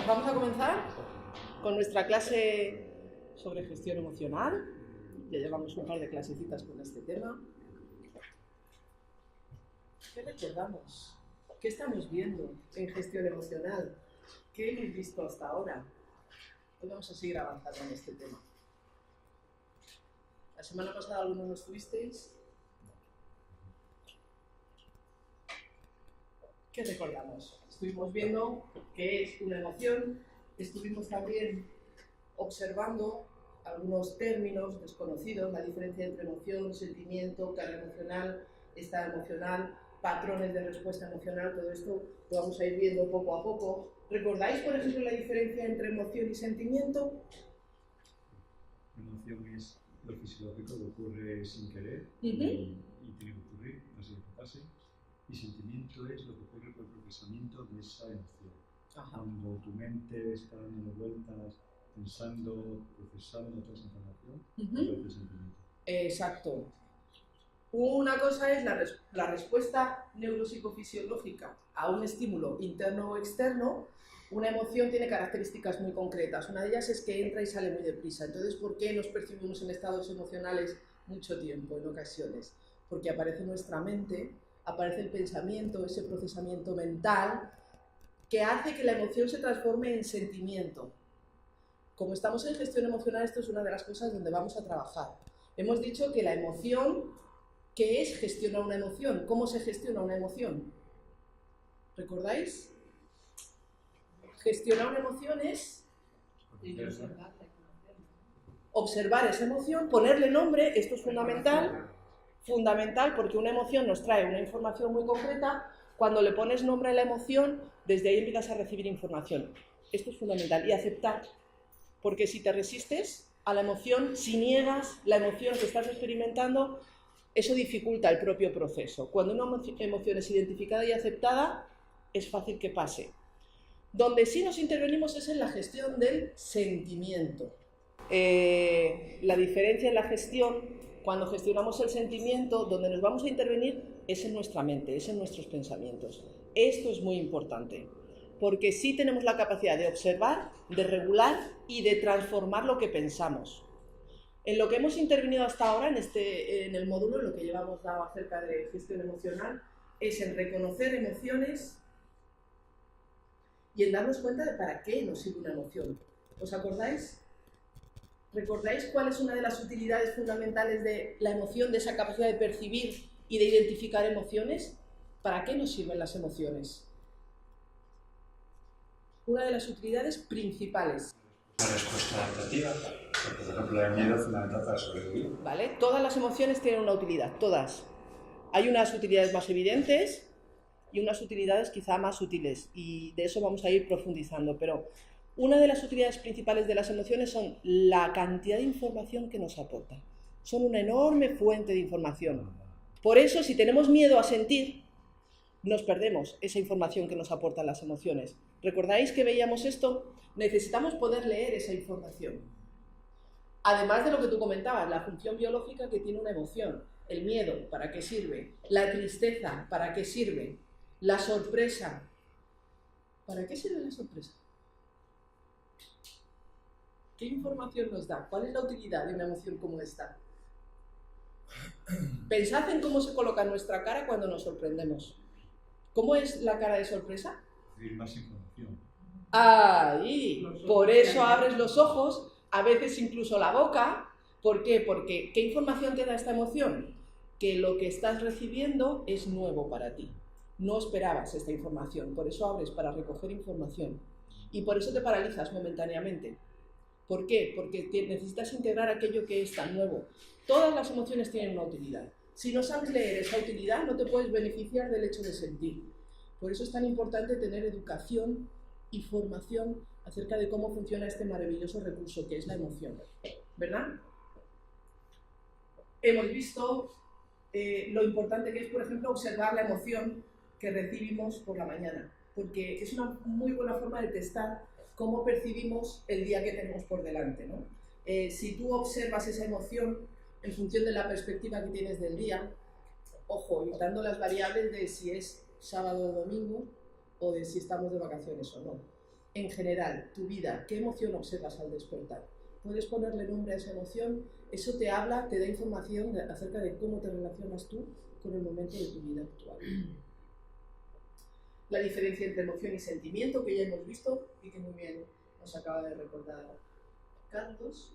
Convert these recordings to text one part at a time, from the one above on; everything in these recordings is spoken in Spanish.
Vamos a comenzar con nuestra clase sobre gestión emocional. Ya llevamos un par de clasecitas con este tema. ¿Qué recordamos? ¿Qué estamos viendo en gestión emocional? ¿Qué hemos visto hasta ahora? Hoy vamos a seguir avanzando en este tema. La semana pasada algunos no estuvisteis. ¿Qué recordamos? Estuvimos viendo qué es una emoción, estuvimos también observando algunos términos desconocidos, la diferencia entre emoción, sentimiento, carga emocional, estado emocional, patrones de respuesta emocional, todo esto lo vamos a ir viendo poco a poco. ¿Recordáis, por ejemplo, la diferencia entre emoción y sentimiento? Emoción es lo fisiológico que ocurre sin querer y tiene que ocurrir, así que pase. Y sentimiento es lo que ocurre por el procesamiento de esa emoción. Ajá. Cuando tu mente está dando vueltas, pensando, procesando toda esa información, aparece sentimiento. Exacto. Una cosa es la respuesta neuropsicofisiológica a un estímulo interno o externo. Una emoción tiene características muy concretas. Una de ellas es que entra y sale muy deprisa. Entonces, ¿por qué nos percibimos en estados emocionales mucho tiempo, en ocasiones? Porque aparece nuestra mente, aparece el pensamiento, ese procesamiento mental, que hace que la emoción se transforme en sentimiento. Como estamos en gestión emocional, esto es una de las cosas donde vamos a trabajar. Hemos dicho que la emoción, ¿qué es gestionar una emoción? ¿Cómo se gestiona una emoción? ¿Recordáis? Gestionar una emoción es observar esa emoción, ponerle nombre. Esto es fundamental porque una emoción nos trae una información muy concreta. Cuando le pones nombre a la emoción, desde ahí empiezas a recibir información. Esto es fundamental. Y aceptar, porque si te resistes a la emoción, si niegas la emoción que estás experimentando, eso dificulta el propio proceso. Cuando una emoción es identificada y aceptada, es fácil que pase. Donde sí nos intervenimos es en la gestión del sentimiento. La diferencia en la gestión, cuando gestionamos el sentimiento, donde nos vamos a intervenir es en nuestra mente, es en nuestros pensamientos. Esto es muy importante, porque sí tenemos la capacidad de observar, de regular y de transformar lo que pensamos. En lo que hemos intervenido hasta ahora, en el módulo, lo que llevamos dado acerca de gestión emocional, es en reconocer emociones y en darnos cuenta de para qué nos sirve una emoción. ¿Os acordáis? ¿Recordáis cuál es una de las utilidades fundamentales de la emoción, de esa capacidad de percibir y de identificar emociones? ¿Para qué nos sirven las emociones? Una de las utilidades principales. Una respuesta adaptativa, porque por ejemplo el miedo es fundamental para sobrevivir. ¿Vale? Todas las emociones tienen una utilidad, todas. Hay unas utilidades más evidentes y unas utilidades quizá más sutiles, y de eso vamos a ir profundizando, pero una de las utilidades principales de las emociones son la cantidad de información que nos aportan. Son una enorme fuente de información. Por eso, si tenemos miedo a sentir, nos perdemos esa información que nos aportan las emociones. ¿Recordáis que veíamos esto? Necesitamos poder leer esa información. Además de lo que tú comentabas, la función biológica que tiene una emoción. El miedo, ¿para qué sirve? La tristeza, ¿para qué sirve? La sorpresa. ¿Para qué sirve la sorpresa? ¿Qué información nos da? ¿Cuál es la utilidad de una emoción como esta? Pensad en cómo se coloca nuestra cara cuando nos sorprendemos. ¿Cómo es la cara de sorpresa? Recibir más información. Ahí, por eso abres los ojos, a veces incluso la boca. ¿Por qué? Porque ¿qué información te da esta emoción? Que lo que estás recibiendo es nuevo para ti. No esperabas esta información, por eso abres para recoger información. Y por eso te paralizas momentáneamente. ¿Por qué? Porque necesitas integrar aquello que es tan nuevo. Todas las emociones tienen una utilidad. Si no sabes leer esa utilidad, no te puedes beneficiar del hecho de sentir. Por eso es tan importante tener educación y formación acerca de cómo funciona este maravilloso recurso que es la emoción. ¿Verdad? Hemos visto lo importante que es, por ejemplo, observar la emoción que recibimos por la mañana, porque es una muy buena forma de testar cómo percibimos el día que tenemos por delante, ¿no? Si tú observas esa emoción en función de la perspectiva que tienes del día, ojo, evitando las variables de si es sábado o domingo o de si estamos de vacaciones o no. en general, tu vida, ¿qué emoción observas al despertar? Puedes ponerle nombre a esa emoción, eso te habla, te da información acerca de cómo te relacionas tú con el momento de tu vida actual. La diferencia entre emoción y sentimiento, que ya hemos visto y que muy bien nos acaba de recordar Carlos.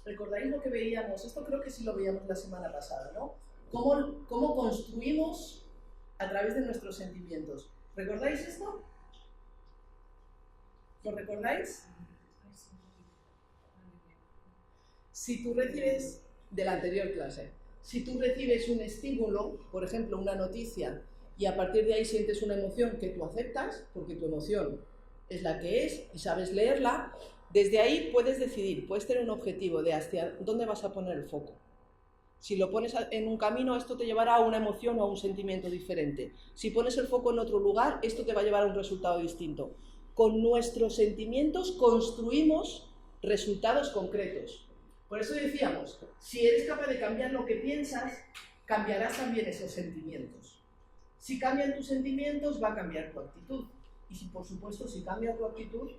¿Recordáis lo que veíamos? Esto creo que sí lo veíamos la semana pasada, ¿no? ¿Cómo construimos a través de nuestros sentimientos? ¿Recordáis esto? ¿Lo recordáis? Si tú recibes, de la anterior clase, si tú recibes un estímulo, por ejemplo una noticia, y a partir de ahí sientes una emoción que tú aceptas, porque tu emoción es la que es y sabes leerla, desde ahí puedes decidir, puedes tener un objetivo de hacia dónde vas a poner el foco. Si lo pones en un camino, esto te llevará a una emoción o a un sentimiento diferente. Si pones el foco en otro lugar, esto te va a llevar a un resultado distinto. Con nuestros sentimientos construimos resultados concretos. Por eso decíamos, si eres capaz de cambiar lo que piensas, cambiarás también esos sentimientos. Si cambian tus sentimientos, va a cambiar tu actitud. Y si, por supuesto, si cambia tu actitud,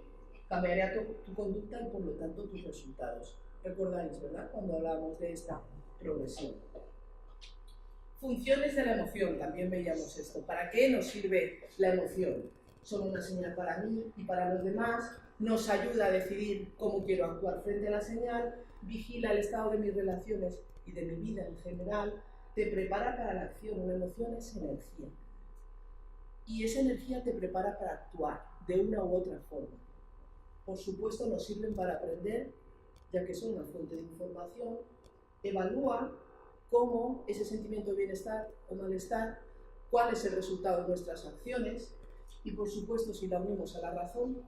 cambiará tu conducta y, por lo tanto, tus resultados. Recordáis, ¿verdad?, cuando hablábamos de esta progresión. Funciones de la emoción, también veíamos esto. ¿Para qué nos sirve la emoción? Son una señal para mí y para los demás, nos ayuda a decidir cómo quiero actuar frente a la señal, vigila el estado de mis relaciones y de mi vida en general, te prepara para la acción. Una emoción es energía. Y esa energía te prepara para actuar de una u otra forma. Por supuesto, nos sirven para aprender, ya que son una fuente de información. Evalúa cómo ese sentimiento de bienestar o malestar, cuál es el resultado de nuestras acciones y, por supuesto, si la unimos a la razón,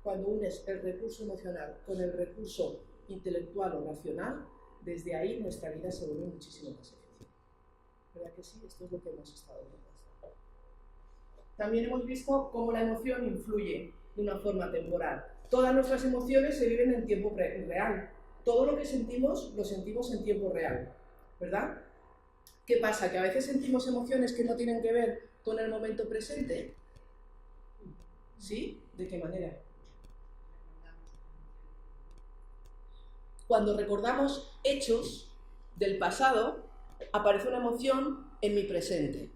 cuando unes el recurso emocional con el recurso intelectual o racional, desde ahí nuestra vida se vuelve muchísimo más eficiente. ¿Verdad que sí? Esto es lo que hemos estado viendo. También hemos visto cómo la emoción influye de una forma temporal. Todas nuestras emociones se viven en tiempo real. Todo lo que sentimos, lo sentimos en tiempo real, ¿verdad? ¿Qué pasa? ¿Que a veces sentimos emociones que no tienen que ver con el momento presente? ¿Sí? ¿De qué manera? Cuando recordamos hechos del pasado, aparece una emoción en mi presente.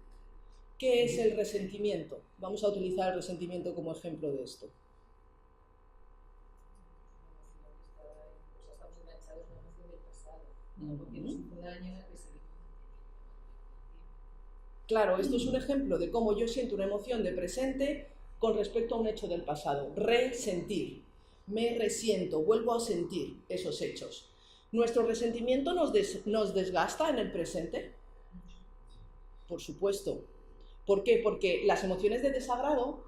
¿Qué es el resentimiento? Vamos a utilizar el resentimiento como ejemplo de esto. Claro, esto es un ejemplo de cómo yo siento una emoción de presente con respecto a un hecho del pasado. Resentir. Me resiento, vuelvo a sentir esos hechos. ¿Nuestro resentimiento nos desgasta en el presente? Por supuesto. ¿Por qué? Porque las emociones de desagrado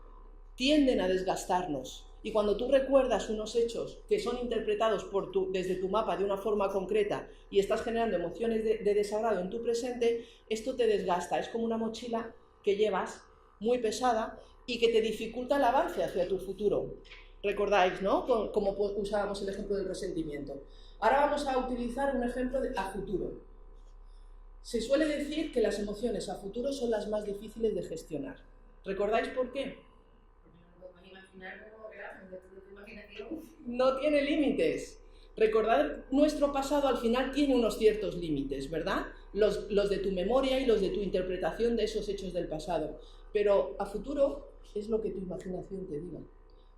tienden a desgastarnos. Y cuando tú recuerdas unos hechos que son interpretados desde tu mapa de una forma concreta y estás generando emociones de desagrado en tu presente, esto te desgasta. Es como una mochila que llevas muy pesada y que te dificulta el avance hacia tu futuro. ¿Recordáis, no? Como usábamos el ejemplo del resentimiento. Ahora vamos a utilizar un ejemplo a futuro. Se suele decir que las emociones a futuro son las más difíciles de gestionar. ¿Recordáis por qué? No tiene límites. Recordar nuestro pasado al final tiene unos ciertos límites, ¿verdad? Los de tu memoria y los de tu interpretación de esos hechos del pasado. Pero a futuro es lo que tu imaginación te diga.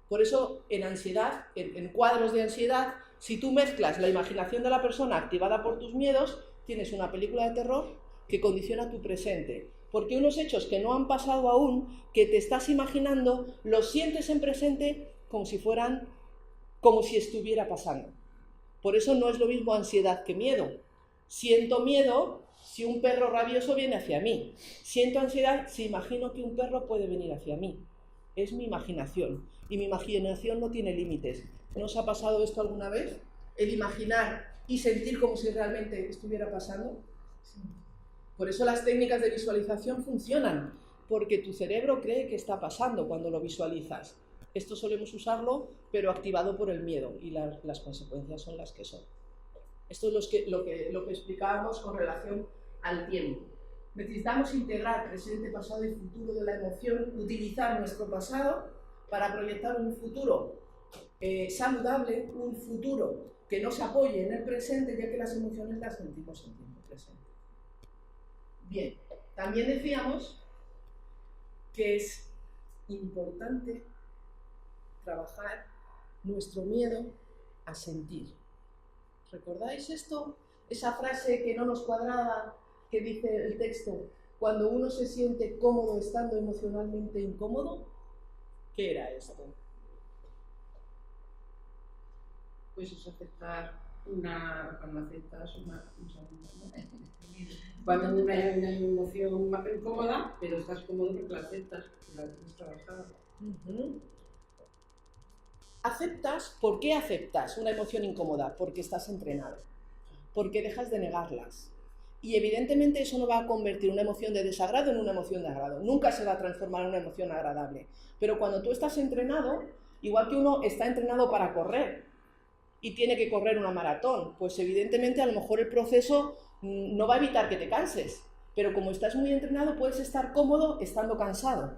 Por eso, en ansiedad, en cuadros de ansiedad, si tú mezclas la imaginación de la persona activada por tus miedos, tienes una película de terror que condiciona tu presente. Porque unos hechos que no han pasado aún, que te estás imaginando, los sientes en presente como si estuviera pasando. Por eso no es lo mismo ansiedad que miedo. Siento miedo si un perro rabioso viene hacia mí. Siento ansiedad si imagino que un perro puede venir hacia mí. Es mi imaginación. Y mi imaginación no tiene límites. ¿No os ha pasado esto alguna vez? El imaginar y sentir como si realmente estuviera pasando. Por eso las técnicas de visualización funcionan, porque tu cerebro cree que está pasando cuando lo visualizas. Esto solemos usarlo, pero activado por el miedo, y las consecuencias son las que son. Esto es lo que explicábamos con relación al tiempo. Necesitamos integrar presente, pasado y futuro de la emoción, utilizar nuestro pasado para proyectar un futuro saludable, un futuro que nos apoye en el presente, ya que las emociones las sentimos en tiempo presente. Bien, también decíamos que es importante trabajar nuestro miedo a sentir. ¿Recordáis esto? Esa frase que no nos cuadraba, que dice el texto, cuando uno se siente cómodo estando emocionalmente incómodo. ¿Qué era esto? Pues es aceptar cuando aceptas cuando una emoción más incómoda, pero estás cómodo porque la aceptas, la tienes trabajada. ¿Aceptas? ¿Por qué aceptas una emoción incómoda? Porque estás entrenado, porque dejas de negarlas. Y evidentemente eso no va a convertir una emoción de desagrado en una emoción de agrado. Nunca se va a transformar en una emoción agradable. Pero cuando tú estás entrenado, igual que uno está entrenado para correr y tiene que correr una maratón, pues evidentemente a lo mejor el proceso no va a evitar que te canses. Pero como estás muy entrenado, puedes estar cómodo estando cansado.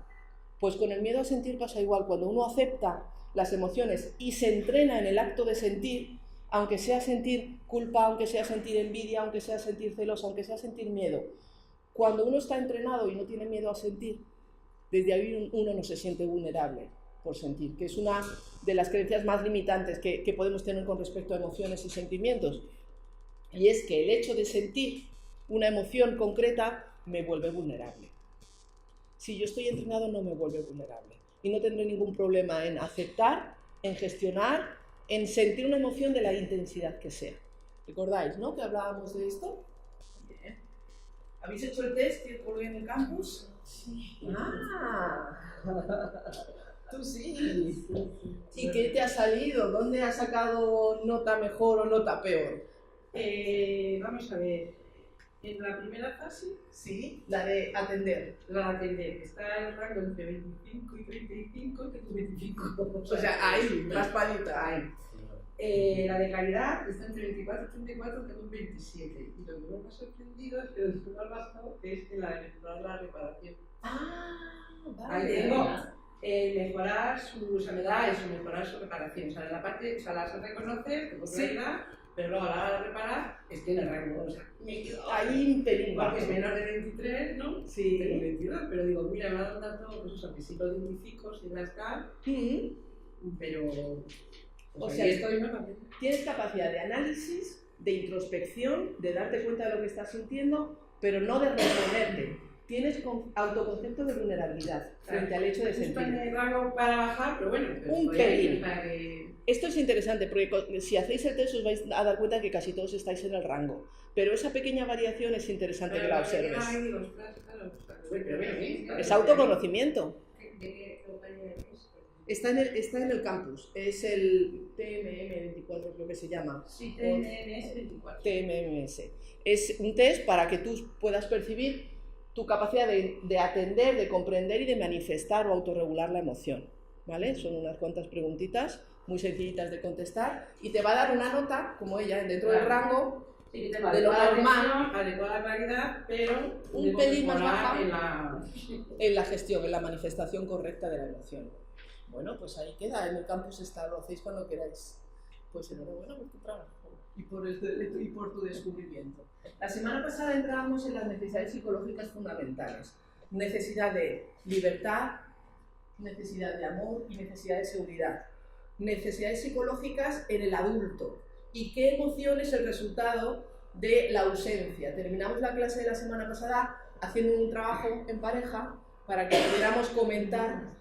Pues con el miedo a sentir pasa igual. Cuando uno acepta las emociones y se entrena en el acto de sentir, aunque sea sentir culpa, aunque sea sentir envidia, aunque sea sentir celos, aunque sea sentir miedo, cuando uno está entrenado y no tiene miedo a sentir, desde ahí uno no se siente vulnerable por sentir, que es una de las creencias más limitantes que podemos tener con respecto a emociones y sentimientos. Y es que el hecho de sentir una emoción concreta me vuelve vulnerable. Si yo estoy entrenado no me vuelve vulnerable y no tendré ningún problema en aceptar, en gestionar, en sentir una emoción de la intensidad que sea. ¿Recordáis, no? Que hablábamos de esto. Bien. ¿Habéis hecho el test que colgué en el campus? Sí. ¡Ah! Tú sí. ¿Y qué te ha salido? ¿Dónde has sacado nota mejor o nota peor? Vamos a ver. En la primera fase, sí, la de atender. La de atender. Está el rango entre 25 y 35, que es 25. O sea, ahí, raspadita. Ahí. La de calidad está entre 24 y 34, tengo un 27. Y lo que me ha sorprendido es que lo que me ha bajado es en la de mejorar la reparación. Ah, vale. Ahí tengo mejorar su sanidad y mejorar su reparación. O sea, en la parte, o sea, la sé reconocer, que por verdad, pero luego a la hora de reparar, estoy en el rango. O sea, me quedo ahí un pelín porque es menor de 23, ¿no? Sí. Tengo 22, pero digo, mira, me ha dado tanto, pues eso, que sí lo identifico sin rascar, pero... O sea, tienes capacidad de análisis, de introspección, de darte cuenta de lo que estás sintiendo, pero no de reponerte. Tienes autoconcepto de vulnerabilidad frente al hecho de sentir. Está en el rango para bajar, pero bueno. Un pelín. Esto es interesante porque si hacéis el test os vais a dar cuenta que casi todos estáis en el rango. Pero esa pequeña variación es interesante que la observes. Es autoconocimiento. Está en el campus, es el TMM24, creo que se llama. Sí, TMMS24. TMMS. Es un test para que tú puedas percibir tu capacidad de atender, de comprender y de manifestar o autorregular la emoción. ¿Vale? Son unas cuantas preguntitas muy sencillitas de contestar y te va a dar una nota, como ella, dentro del rango sí, de lo normal, adecuada calidad, pero un pelín más baja en la gestión, en la manifestación correcta de la emoción. Bueno, pues ahí queda, en el campus está, lo hacéis cuando queráis. Pues enhorabuena por tu trabajo y por tu descubrimiento. La semana pasada entrábamos en las necesidades psicológicas fundamentales. Necesidad de libertad, necesidad de amor y necesidad de seguridad. Necesidades psicológicas en el adulto. ¿Y qué emoción es el resultado de la ausencia? Terminamos la clase de la semana pasada haciendo un trabajo en pareja para que pudiéramos comentar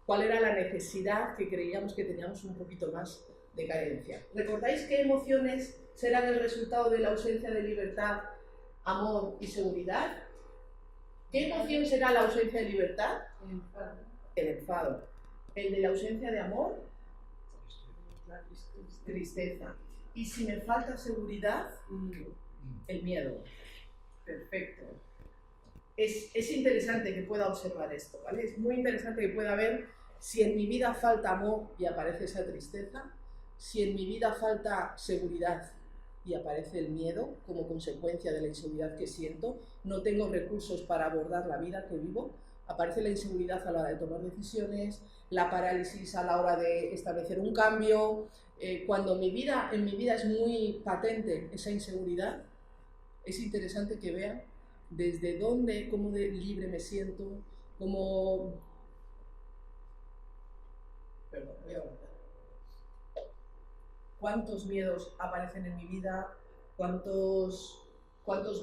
cuál era la necesidad que creíamos que teníamos un poquito más de carencia. ¿Recordáis qué emociones serán el resultado de la ausencia de libertad, amor y seguridad? ¿Qué emoción será la ausencia de libertad? El enfado. ¿El de la ausencia de amor? La tristeza. ¿Y si me falta seguridad? El miedo. Perfecto. Es interesante que pueda observar esto, ¿vale? Es muy interesante que pueda ver si en mi vida falta amor y aparece esa tristeza, si en mi vida falta seguridad y aparece el miedo como consecuencia de la inseguridad que siento, no tengo recursos para abordar la vida que vivo, Aparece la inseguridad a la hora de tomar decisiones, la parálisis a la hora de establecer un cambio. Cuando en mi vida es muy patente esa inseguridad, es interesante que vean desde dónde, cómo de libre me siento, cómo... Perdón, voy a volver. ¿Cuántos miedos aparecen en mi vida? ¿Cuántos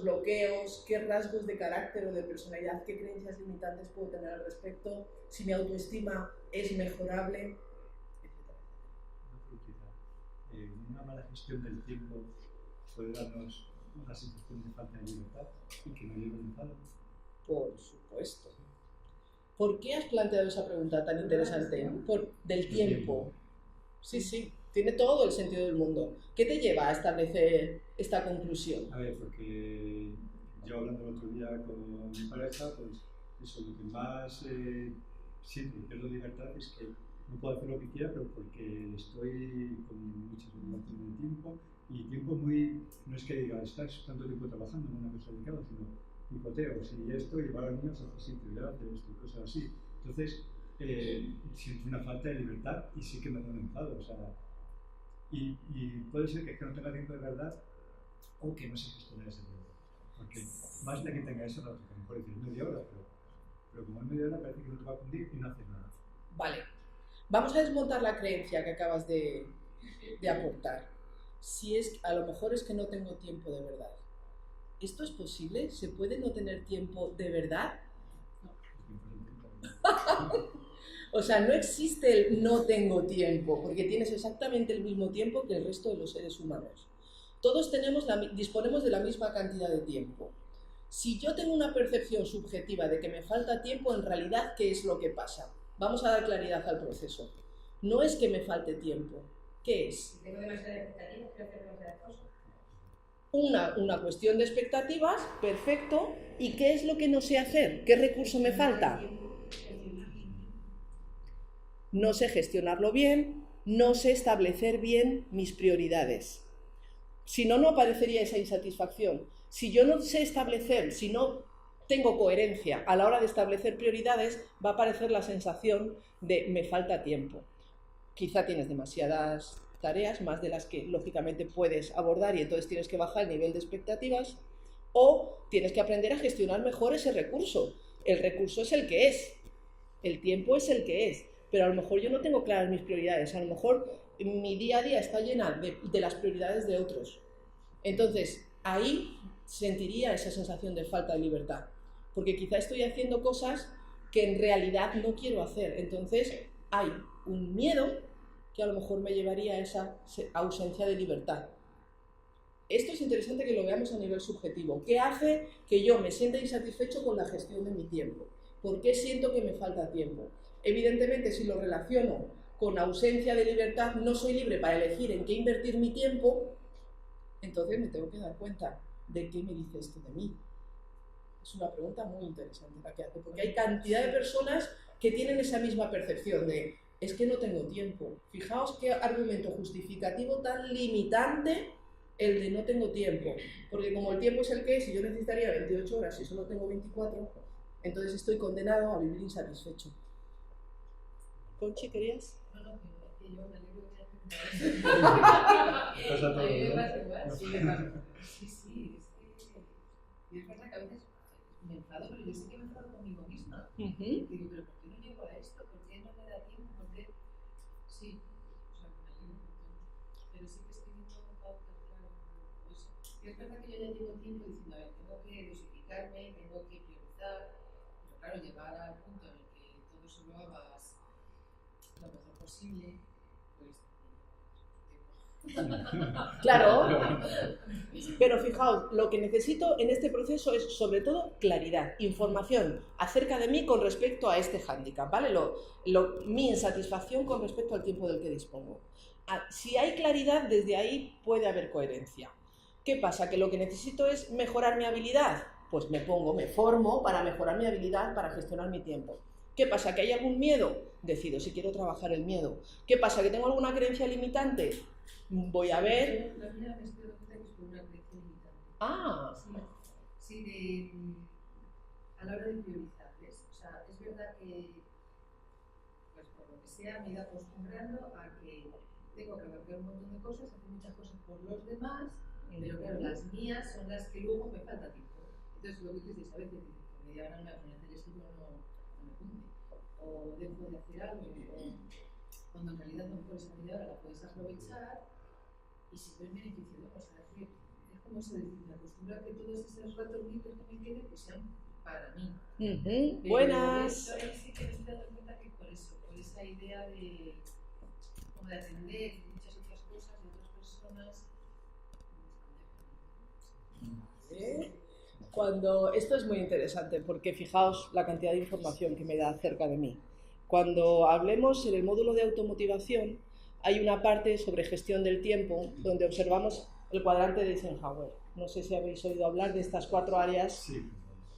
bloqueos? ¿Qué rasgos de carácter o de personalidad? ¿Qué creencias limitantes puedo tener al respecto? Si mi autoestima es mejorable, Una mala gestión del tiempo puede darnos una sensación de falta de libertad y que no lleve al enfado. Por supuesto. ¿Por qué has planteado esa pregunta tan interesante? Del tiempo. Sí, sí, tiene todo el sentido del mundo. ¿Qué te lleva a establecer esta conclusión? A ver, porque yo hablando el otro día con mi pareja, pues eso, lo que más siento que pierdo libertad es que no puedo hacer lo que quiera, pero porque estoy con muchas obligaciones de tiempo y tiempo muy, no es que diga, estás tanto tiempo trabajando en una cosa dedicada, sino hipoteos y esto, llevar a los niños a hacer sitio, hacer esto, cosas así. Entonces, siento una falta de libertad y sí que me da un enfado, o sea, y puede ser que no tenga tiempo de verdad o que no se gestionar ese tiempo, porque más de que tenga eso, no, que mejor decir media hora, pero como es media hora parece que no te va a cundir y no haces nada. Vale. Vamos a desmontar la creencia que acabas de aportar. Si es, a lo mejor es que no tengo tiempo de verdad. ¿Esto es posible? ¿Se puede no tener tiempo de verdad? O sea, no existe el no tengo tiempo, porque tienes exactamente el mismo tiempo que el resto de los seres humanos. Todos disponemos de la misma cantidad de tiempo. Si yo tengo una percepción subjetiva de que me falta tiempo, en realidad, ¿qué es lo que pasa? Vamos a dar claridad al proceso. No es que me falte tiempo. ¿Qué es? Tengo demasiadas expectativas, quiero hacer demasiadas cosas. Una cuestión de expectativas, perfecto. ¿Y qué es lo que no sé hacer? ¿Qué recurso me falta? No sé gestionarlo bien, no sé establecer bien mis prioridades. Si no, no aparecería esa insatisfacción. Si yo no sé establecer, si no tengo coherencia a la hora de establecer prioridades, va a aparecer la sensación de me falta tiempo. Quizá tienes demasiadas tareas, más de las que lógicamente puedes abordar y entonces tienes que bajar el nivel de expectativas, o tienes que aprender a gestionar mejor ese recurso. El recurso es el que es, el tiempo es el que es, pero a lo mejor yo no tengo claras mis prioridades, a lo mejor mi día a día está llena de las prioridades de otros. Entonces, ahí sentiría esa sensación de falta de libertad, porque quizá estoy haciendo cosas que en realidad no quiero hacer. Entonces, hay un miedo que a lo mejor me llevaría a esa ausencia de libertad. Esto es interesante que lo veamos a nivel subjetivo. ¿Qué hace que yo me sienta insatisfecho con la gestión de mi tiempo? ¿Por qué siento que me falta tiempo? Evidentemente, si lo relaciono con ausencia de libertad, no soy libre para elegir en qué invertir mi tiempo, entonces me tengo que dar cuenta de qué me dice esto de mí. Es una pregunta muy interesante la que hace, porque hay cantidad de personas que tienen esa misma percepción de es que no tengo tiempo. Fijaos qué argumento justificativo tan limitante el de no tengo tiempo, porque como el tiempo es el que es y yo necesitaría 28 horas y solo tengo 24, entonces estoy condenado a vivir insatisfecho. ¿Conchi, querías? No, que yo me alegro de Pasa todo, Sí, y es verdad que a veces me enfado, pero yo sé que me enfado conmigo misma. Digo, pero ¿por qué no llego a esto? ¿Por qué no me da tiempo? ¿Por qué? Sí, o sea, me ayuda un montón. Pero sí que estoy viendo pautas, claro, eso. Y es verdad que yo ya llevo tiempo diciendo, a ver, tengo que dosificarme, tengo que priorizar, pero claro, llegar al punto en el que todo eso lo hagas lo mejor posible, pues... Claro, pero fijaos, lo que necesito en este proceso es sobre todo claridad, información acerca de mí con respecto a este hándicap, ¿vale? Mi insatisfacción con respecto al tiempo del que dispongo. Si hay claridad, desde ahí puede haber coherencia. ¿Qué pasa? ¿Que lo que necesito es mejorar mi habilidad? Pues me formo para mejorar mi habilidad, para gestionar mi tiempo. ¿Qué pasa? ¿Que hay algún miedo? Decido si quiero trabajar el miedo. ¿Qué pasa? ¿Que tengo alguna creencia limitante? Voy a ver... Sí, a la hora de priorizar, ¿ves? O sea, es verdad que, pues por lo que sea, me he ido acostumbrando a que tengo que cambiar un montón de cosas, hacer muchas cosas por los demás, pero claro, las mías son las que luego me falta tiempo. Entonces, lo que tú dices, a veces dices, por media hora no me voy a poner a hacer esto, no me cunde. O dejo de hacer algo, o cuando en realidad no puedes esa media hora la puedes aprovechar y siempre es beneficioso. O sea, es como se dice, me acostumbro a que todos esos ratos libres que me queden que sean para mí. Buenas. Pero sí que me estoy dando cuenta que por eso, por esa idea de, como de atender muchas otras cosas de otras personas. Esto es muy interesante porque fijaos la cantidad de información que me da acerca de mí. Cuando hablemos en el módulo de automotivación, hay una parte sobre gestión del tiempo donde observamos el cuadrante de Eisenhower. No sé si habéis oído hablar de estas 4 áreas. Sí.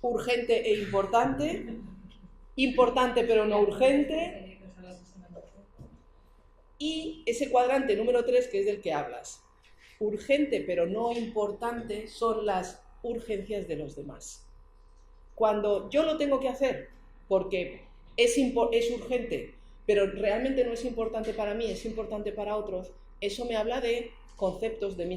Urgente e importante, importante pero no urgente, y ese cuadrante número 3 que es del que hablas. Urgente pero no importante son las urgencias de los demás. Cuando yo lo tengo que hacer porque es urgente, pero realmente no es importante para mí, es importante para otros, eso me habla de conceptos, de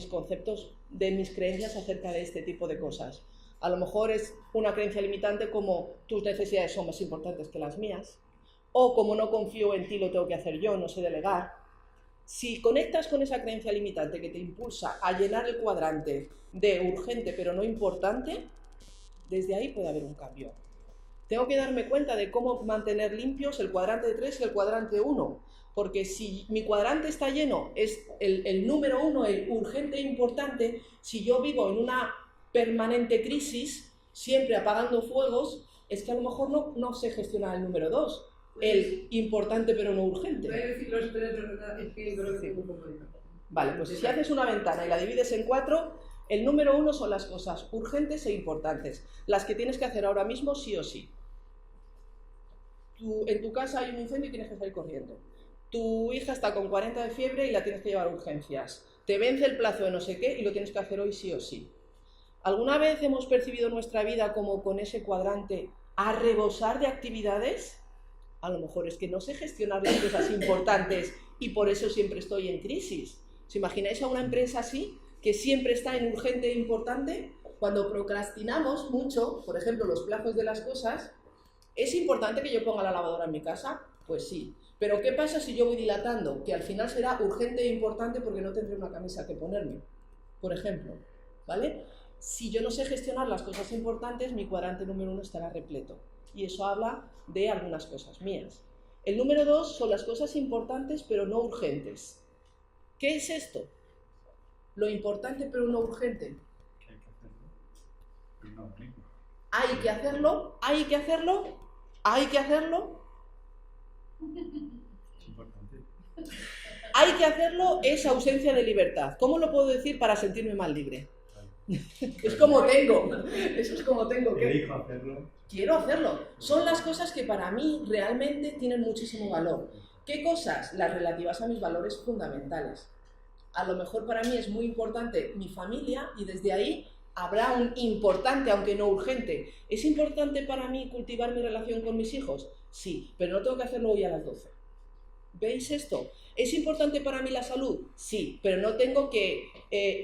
mis creencias acerca de este tipo de cosas. A lo mejor es una creencia limitante como tus necesidades son más importantes que las mías, o como no confío en ti lo tengo que hacer yo, no sé delegar. Si conectas con esa creencia limitante que te impulsa a llenar el cuadrante de urgente pero no importante, desde ahí puede haber un cambio. Tengo que darme cuenta de cómo mantener limpios el cuadrante 3 y el cuadrante 1, porque si mi cuadrante está lleno, es el número 1, el urgente e importante, si yo vivo en una permanente crisis, siempre apagando fuegos, es que a lo mejor no sé gestionar el número 2, el importante pero no urgente. Vale, pues si haces una ventana y la divides en 4, el número 1 son las cosas urgentes e importantes, las que tienes que hacer ahora mismo sí o sí. En tu casa hay un incendio y tienes que salir corriendo. Tu hija está con 40 de fiebre y la tienes que llevar a urgencias. Te vence el plazo de no sé qué y lo tienes que hacer hoy sí o sí. ¿Alguna vez hemos percibido nuestra vida como con ese cuadrante a rebosar de actividades? A lo mejor es que no sé gestionar las cosas importantes y por eso siempre estoy en crisis. ¿Os imagináis a una empresa así, que siempre está en urgente e importante? Cuando procrastinamos mucho, por ejemplo, los plazos de las cosas, ¿es importante que yo ponga la lavadora en mi casa? Pues sí. Pero ¿qué pasa si yo voy dilatando? Que al final será urgente e importante porque no tendré una camisa que ponerme, por ejemplo, ¿vale? Si yo no sé gestionar las cosas importantes, mi cuadrante número 1 estará repleto. Y eso habla de algunas cosas mías. El número 2 son las cosas importantes pero no urgentes. ¿Qué es esto? Lo importante pero no urgente. Hay que hacerlo, hay que hacerlo, hay que hacerlo. Es importante. Hay que hacerlo es ausencia de libertad. ¿Cómo lo puedo decir para sentirme más libre? Es como tengo. Eso es como tengo. Elijo hacerlo. Quiero hacerlo. Son las cosas que para mí realmente tienen muchísimo valor. ¿Qué cosas? Las relativas a mis valores fundamentales. A lo mejor para mí es muy importante mi familia y desde ahí habrá un importante, aunque no urgente. ¿Es importante para mí cultivar mi relación con mis hijos? Sí, pero no tengo que hacerlo hoy a las 12. ¿Veis esto? ¿Es importante para mí la salud? Sí, pero no tengo que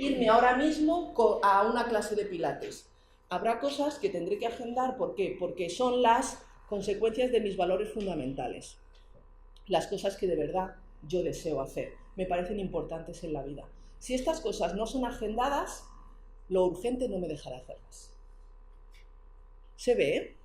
irme ahora mismo a una clase de pilates. Habrá cosas que tendré que agendar. ¿Por qué? Porque son las consecuencias de mis valores fundamentales. Las cosas que de verdad yo deseo hacer. Me parecen importantes en la vida. Si estas cosas no son agendadas, lo urgente no me dejará hacerlas. ¿Se ve?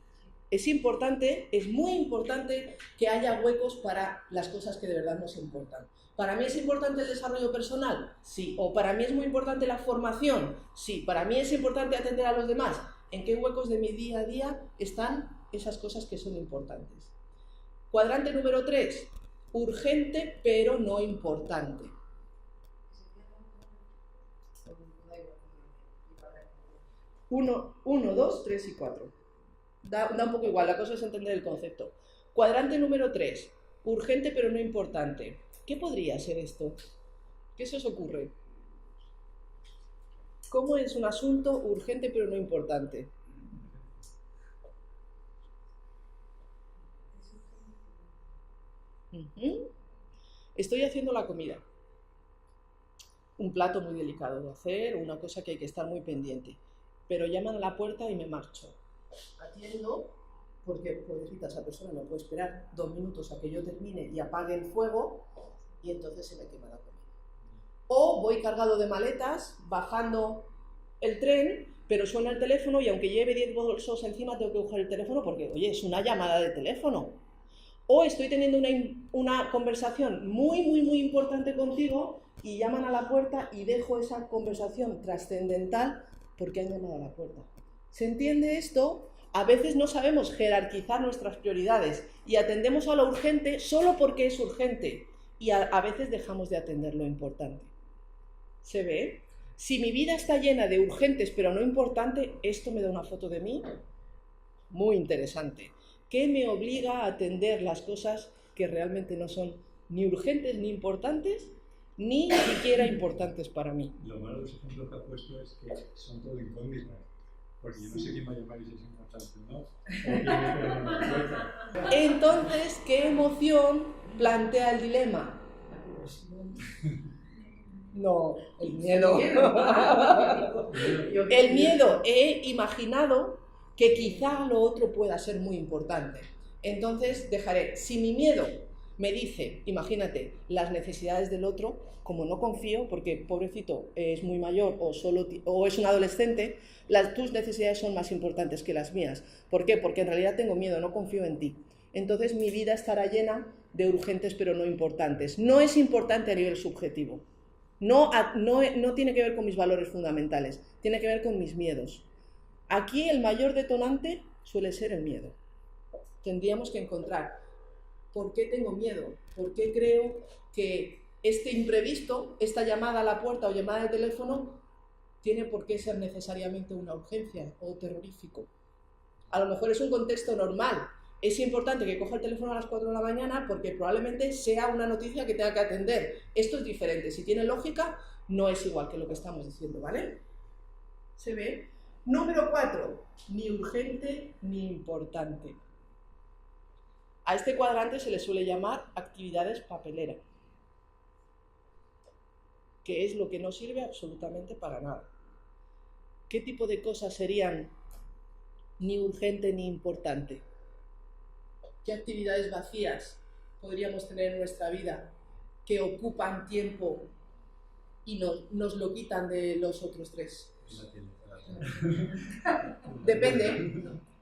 Es importante, es muy importante que haya huecos para las cosas que de verdad nos importan. ¿Para mí es importante el desarrollo personal? Sí. ¿O para mí es muy importante la formación? Sí. ¿Para mí es importante atender a los demás? ¿En qué huecos de mi día a día están esas cosas que son importantes? Cuadrante número 3. Urgente pero no importante. 1, 2, 3 y 4. Da un poco igual, la cosa es entender el concepto. Cuadrante número 3. Urgente pero no importante. ¿Qué podría ser esto? ¿Qué se os ocurre? ¿Cómo es un asunto urgente pero no importante? Estoy haciendo la comida. Un plato muy delicado de hacer, una cosa que hay que estar muy pendiente. Pero llaman a la puerta y me marcho. Atiendo, porque, pobrecita, esa persona no puede esperar 2 minutos a que yo termine y apague el fuego, y entonces se me quema la comida. O voy cargado de maletas, bajando el tren, pero suena el teléfono y aunque lleve 10 bolsos encima tengo que coger el teléfono porque, oye, es una llamada de teléfono. O estoy teniendo una conversación muy importante contigo y llaman a la puerta y dejo esa conversación trascendental porque han llamado a la puerta. ¿Se entiende esto? A veces no sabemos jerarquizar nuestras prioridades y atendemos a lo urgente solo porque es urgente y a veces dejamos de atender lo importante. ¿Se ve? Si mi vida está llena de urgentes pero no importantes, esto me da una foto de mí muy interesante, que me obliga a atender las cosas que realmente no son ni urgentes ni importantes, ni siquiera importantes para mí. Lo malo de los ejemplos que ha puesto es que son todo incógnitas, porque yo no sé quién va a llamar y si es importante o no, o quién espera una respuesta. Entonces, ¿qué emoción plantea el dilema? No, el miedo. El miedo. He imaginado que quizá lo otro pueda ser muy importante. Entonces dejaré, si mi miedo me dice, imagínate, las necesidades del otro, como no confío, porque pobrecito es muy mayor o es un adolescente, tus necesidades son más importantes que las mías. ¿Por qué? Porque en realidad tengo miedo, no confío en ti. Entonces mi vida estará llena de urgentes pero no importantes. No es importante a nivel subjetivo. No tiene que ver con mis valores fundamentales, tiene que ver con mis miedos. Aquí el mayor detonante suele ser el miedo. Tendríamos que encontrar por qué tengo miedo, por qué creo que este imprevisto, esta llamada a la puerta o llamada de teléfono, tiene por qué ser necesariamente una urgencia o terrorífico. A lo mejor es un contexto normal. Es importante que coja el teléfono a las 4 de la mañana porque probablemente sea una noticia que tenga que atender. Esto es diferente. Si tiene lógica, no es igual que lo que estamos diciendo, ¿vale? ¿Se ve? Número 4. Ni urgente ni importante. A este cuadrante se le suele llamar actividades papelera, que es lo que no sirve absolutamente para nada. ¿Qué tipo de cosas serían ni urgente ni importante? ¿Qué actividades vacías podríamos tener en nuestra vida que ocupan tiempo y nos lo quitan de los otros 3?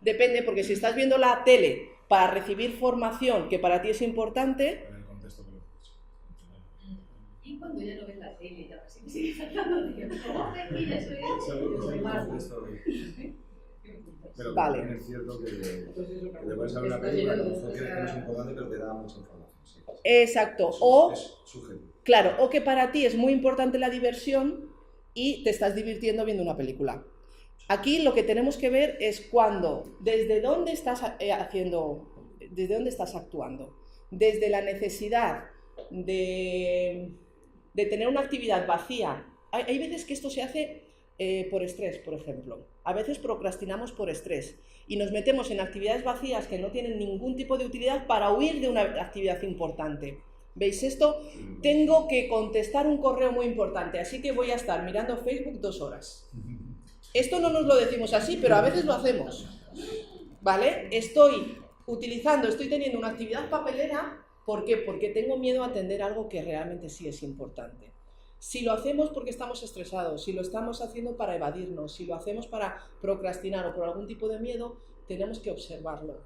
Depende, porque si estás viendo la tele para recibir formación que para ti es importante... Y cuando ya no ves la tele, ya casi me sigue faltando tiempo. Mira, eso es... Pero vale. también es cierto que te puedes saber una película, a lo mejor crees que no es importante, pero te da mucha información. Sí. Exacto. Es subjetivo. Claro, o que para ti es muy importante la diversión y te estás divirtiendo viendo una película. Aquí lo que tenemos que ver es desde dónde estás desde dónde estás actuando. Desde la necesidad de tener una actividad vacía. Hay veces que esto se hace por estrés, por ejemplo. A veces procrastinamos por estrés y nos metemos en actividades vacías que no tienen ningún tipo de utilidad para huir de una actividad importante. ¿Veis esto? Tengo que contestar un correo muy importante, así que voy a estar mirando Facebook 2 horas. Esto no nos lo decimos así, pero a veces lo hacemos. ¿Vale? Estoy teniendo una actividad papelera. ¿Por qué? Porque tengo miedo a atender algo que realmente sí es importante. Si lo hacemos porque estamos estresados, si lo estamos haciendo para evadirnos, si lo hacemos para procrastinar o por algún tipo de miedo, tenemos que observarlo.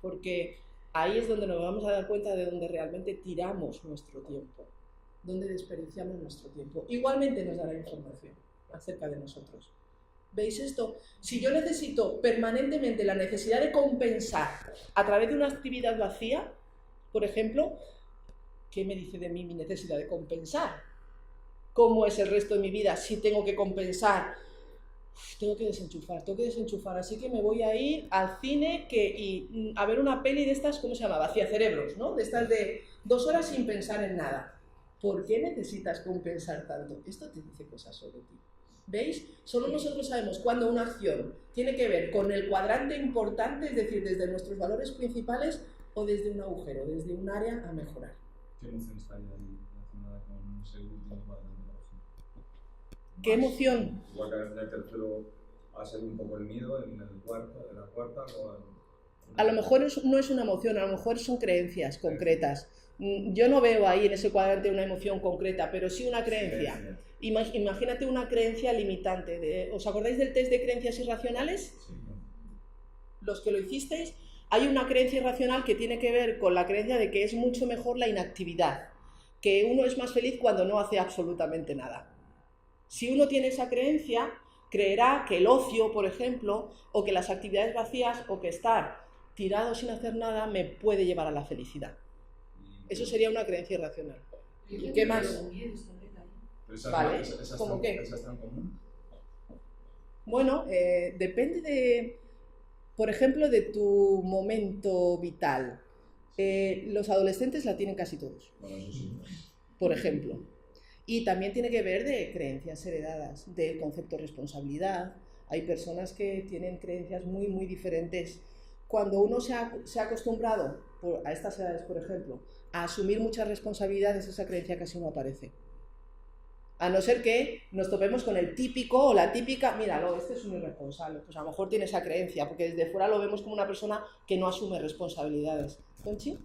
Porque ahí es donde nos vamos a dar cuenta de donde realmente tiramos nuestro tiempo, donde desperdiciamos nuestro tiempo. Igualmente nos dará información acerca de nosotros. ¿Veis esto? Si yo necesito permanentemente la necesidad de compensar a través de una actividad vacía, por ejemplo, ¿qué me dice de mí mi necesidad de compensar? ¿Cómo es el resto de mi vida si tengo que compensar? Tengo que desenchufar, así que me voy a ir al cine y a ver una peli de estas, ¿cómo se llama? Vaciacerebros, ¿no? De estas de 2 horas sin pensar en nada. ¿Por qué necesitas compensar tanto? Esto te dice cosas sobre ti. ¿Veis? Solo nosotros sabemos cuando una acción tiene que ver con el cuadrante importante, es decir, desde nuestros valores principales, o desde un agujero, desde un área a mejorar. ¿Qué emoción está ahí relacionada con ese último cuadrante de la hoja? ¿Qué emoción? Igual que en el tercero ha sido un poco el miedo, en la cuarta A lo mejor no es una emoción, a lo mejor son creencias concretas. Yo no veo ahí en ese cuadrante una emoción concreta, pero sí una creencia. Imagínate una creencia limitante. ¿Os acordáis del test de creencias irracionales? Sí. Los que lo hicisteis, hay una creencia irracional que tiene que ver con la creencia de que es mucho mejor la inactividad, que uno es más feliz cuando no hace absolutamente nada. Si uno tiene esa creencia, creerá que el ocio, por ejemplo, o que las actividades vacías, o que estar tirado sin hacer nada me puede llevar a la felicidad. Eso sería una creencia irracional. ¿Y qué más? Vale, ¿cómo qué? ¿Esa está en común? Bueno, depende de, por ejemplo, de tu momento vital. Los adolescentes la tienen casi todos, Bueno, eso sí. por ejemplo. Y también tiene que ver de creencias heredadas, del concepto de responsabilidad. Hay personas que tienen creencias muy, muy diferentes. Cuando uno se ha acostumbrado, a estas edades, por ejemplo, a asumir muchas responsabilidades, esa creencia casi no aparece. A no ser que nos topemos con el típico o la típica, míralo, este es un irresponsable. Pues a lo mejor tiene esa creencia, porque desde fuera lo vemos como una persona que no asume responsabilidades. ¿Conchi?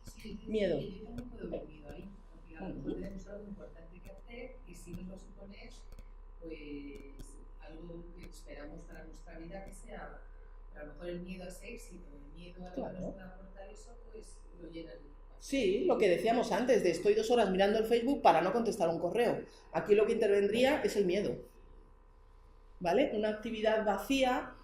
Sí, Miedo. Yo también puedo ver miedo ahí, porque a lo mejor tenemos algo importante que hacer y si nos lo supones, pues algo que esperamos para nuestra vida que sea, a lo mejor el miedo a ese éxito, el miedo a lo que nos pueda aportar eso, pues lo llenan. Sí, lo que decíamos antes, de estoy 2 horas mirando el Facebook para no contestar un correo. Aquí lo que intervendría es el miedo, ¿vale? Una actividad vacía,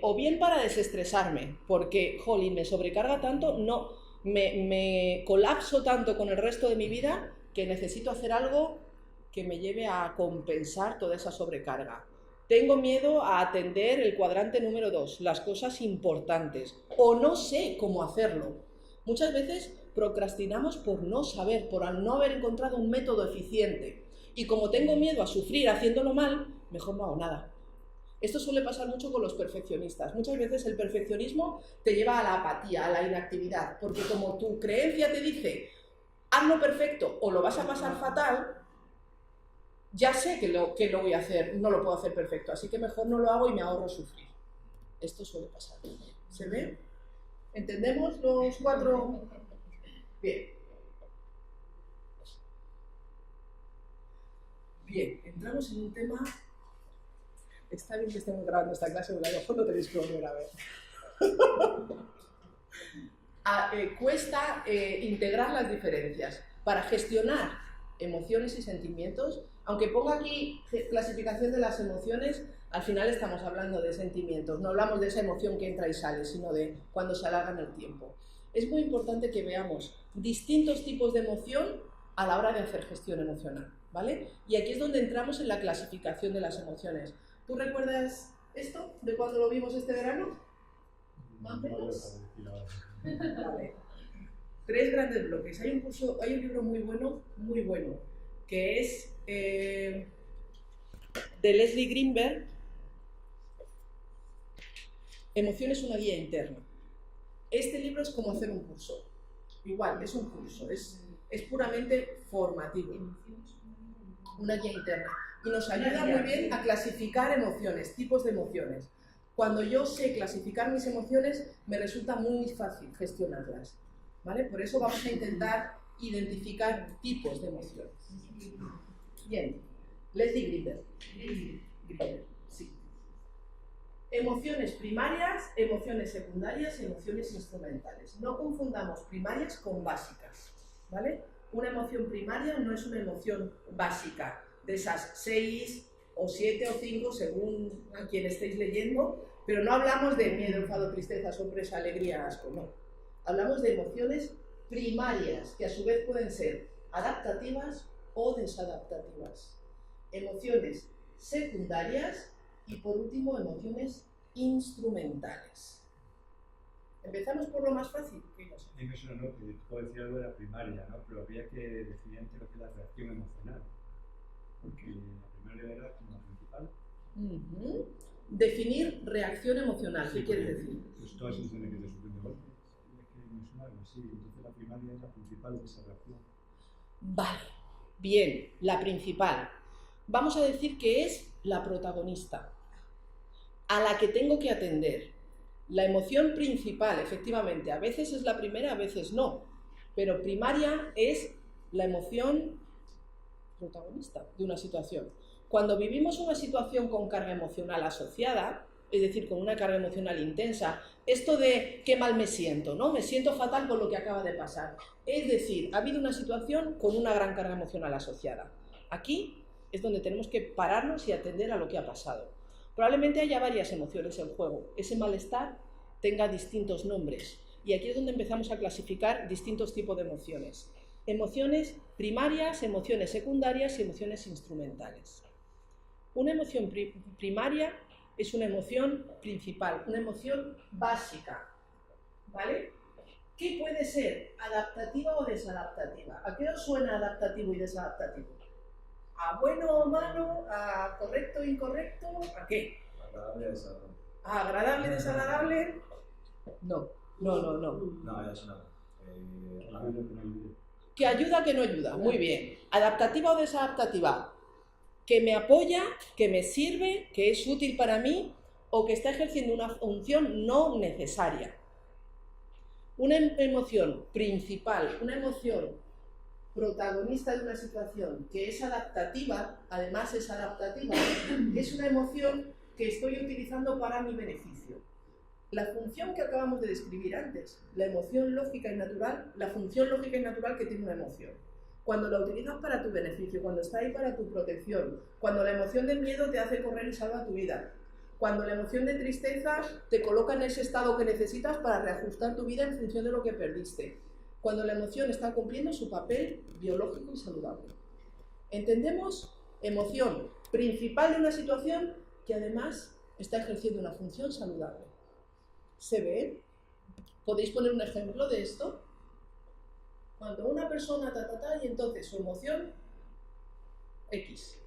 o bien para desestresarme, porque, jolín, me sobrecarga tanto, no, me colapso tanto con el resto de mi vida que necesito hacer algo que me lleve a compensar toda esa sobrecarga. Tengo miedo a atender el cuadrante número 2, las cosas importantes, o no sé cómo hacerlo. Muchas veces procrastinamos por no saber, por no haber encontrado un método eficiente. Y como tengo miedo a sufrir haciéndolo mal, mejor no hago nada. Esto suele pasar mucho con los perfeccionistas. Muchas veces el perfeccionismo te lleva a la apatía, a la inactividad, porque como tu creencia te dice, hazlo perfecto o lo vas a pasar fatal, ya sé que lo voy a hacer, no lo puedo hacer perfecto, así que mejor no lo hago y me ahorro sufrir. Esto suele pasar. ¿Se ve? ¿Entendemos los 4? Bien. Bien, entramos en un tema. Está bien que estemos grabando esta clase, pero a lo mejor no tenéis que volver a ver. Cuesta integrar las diferencias. Para gestionar emociones y sentimientos, aunque ponga aquí clasificación de las emociones, al final estamos hablando de sentimientos, no hablamos de esa emoción que entra y sale, sino de cuando se alarga en el tiempo. Es muy importante que veamos distintos tipos de emoción a la hora de hacer gestión emocional, ¿vale? Y aquí es donde entramos en la clasificación de las emociones. ¿Tú recuerdas esto de cuando lo vimos este verano? ¿Más o menos? Vale. 3 grandes bloques. Hay un libro muy bueno, que es de Leslie Greenberg, Emociones, una guía interna. Este libro es como hacer un curso. Igual, es un curso, es puramente formativo. Una guía interna. Y nos ayuda muy bien a clasificar emociones, tipos de emociones. Cuando yo sé clasificar mis emociones, me resulta muy fácil gestionarlas, ¿vale? Por eso vamos a intentar identificar tipos de emociones. Bien, Leslie Greenberg. Sí. Emociones primarias, emociones secundarias y emociones instrumentales. No confundamos primarias con básicas, ¿vale? Una emoción primaria no es una emoción básica, de esas 6 o 7 o 5 según a quien estéis leyendo, pero no hablamos de miedo, enfado, tristeza, sorpresa, alegría, asco, no. Hablamos de emociones primarias, que a su vez pueden ser adaptativas o desadaptativas. Emociones secundarias y por último emociones instrumentales. Empezamos por lo más fácil. ¿Qué cosa? A mí me suena, ¿no? Que puedo decir algo de la primaria, ¿no? Pero habría que definir antes lo que es la reacción emocional. Porque la primaria era como la principal. Definir reacción emocional. ¿Qué quieres decir? Pues todas las emociones que te surgen de golpe. me suena algo así. Entonces la primaria es la principal de esa reacción. Vale, bien, la principal. Vamos a decir que es la protagonista, a la que tengo que atender. La emoción principal, efectivamente, a veces es la primera, a veces no, pero primaria es la emoción protagonista de una situación. Cuando vivimos una situación con carga emocional asociada, es decir, con una carga emocional intensa, esto de qué mal me siento, ¿no? Me siento fatal con lo que acaba de pasar. Es decir, ha habido una situación con una gran carga emocional asociada. Aquí es donde tenemos que pararnos y atender a lo que ha pasado. Probablemente haya varias emociones en juego. Ese malestar tenga distintos nombres. Y aquí es donde empezamos a clasificar distintos tipos de emociones. Emociones primarias, emociones secundarias y emociones instrumentales. Una emoción primaria es una emoción principal, una emoción básica, ¿vale? ¿Qué puede ser? ¿Adaptativa o desadaptativa? ¿A qué os suena adaptativo y desadaptativo? ¿A bueno o malo? ¿A correcto o incorrecto? ¿A qué? Agradable, desagradable. ¿A agradable, desagradable? No. No, ya es una. ¿Que ayuda, que no ayuda? Muy bien. ¿Adaptativa o desadaptativa? ¿Que me apoya, que me sirve, que es útil para mí o que está ejerciendo una función no necesaria? Una emoción principal, una emoción protagonista de una situación que es adaptativa, además es adaptativa, es una emoción que estoy utilizando para mi beneficio. La función que acabamos de describir antes, la emoción lógica y natural, la función lógica y natural que tiene una emoción. Cuando la utilizas para tu beneficio, cuando está ahí para tu protección, cuando la emoción de miedo te hace correr y salva tu vida, cuando la emoción de tristeza te coloca en ese estado que necesitas para reajustar tu vida en función de lo que perdiste, cuando la emoción está cumpliendo su papel biológico y saludable. Entendemos emoción principal de una situación que además está ejerciendo una función saludable. ¿Se ve? ¿Podéis poner un ejemplo de esto? Cuando una persona y entonces su emoción X.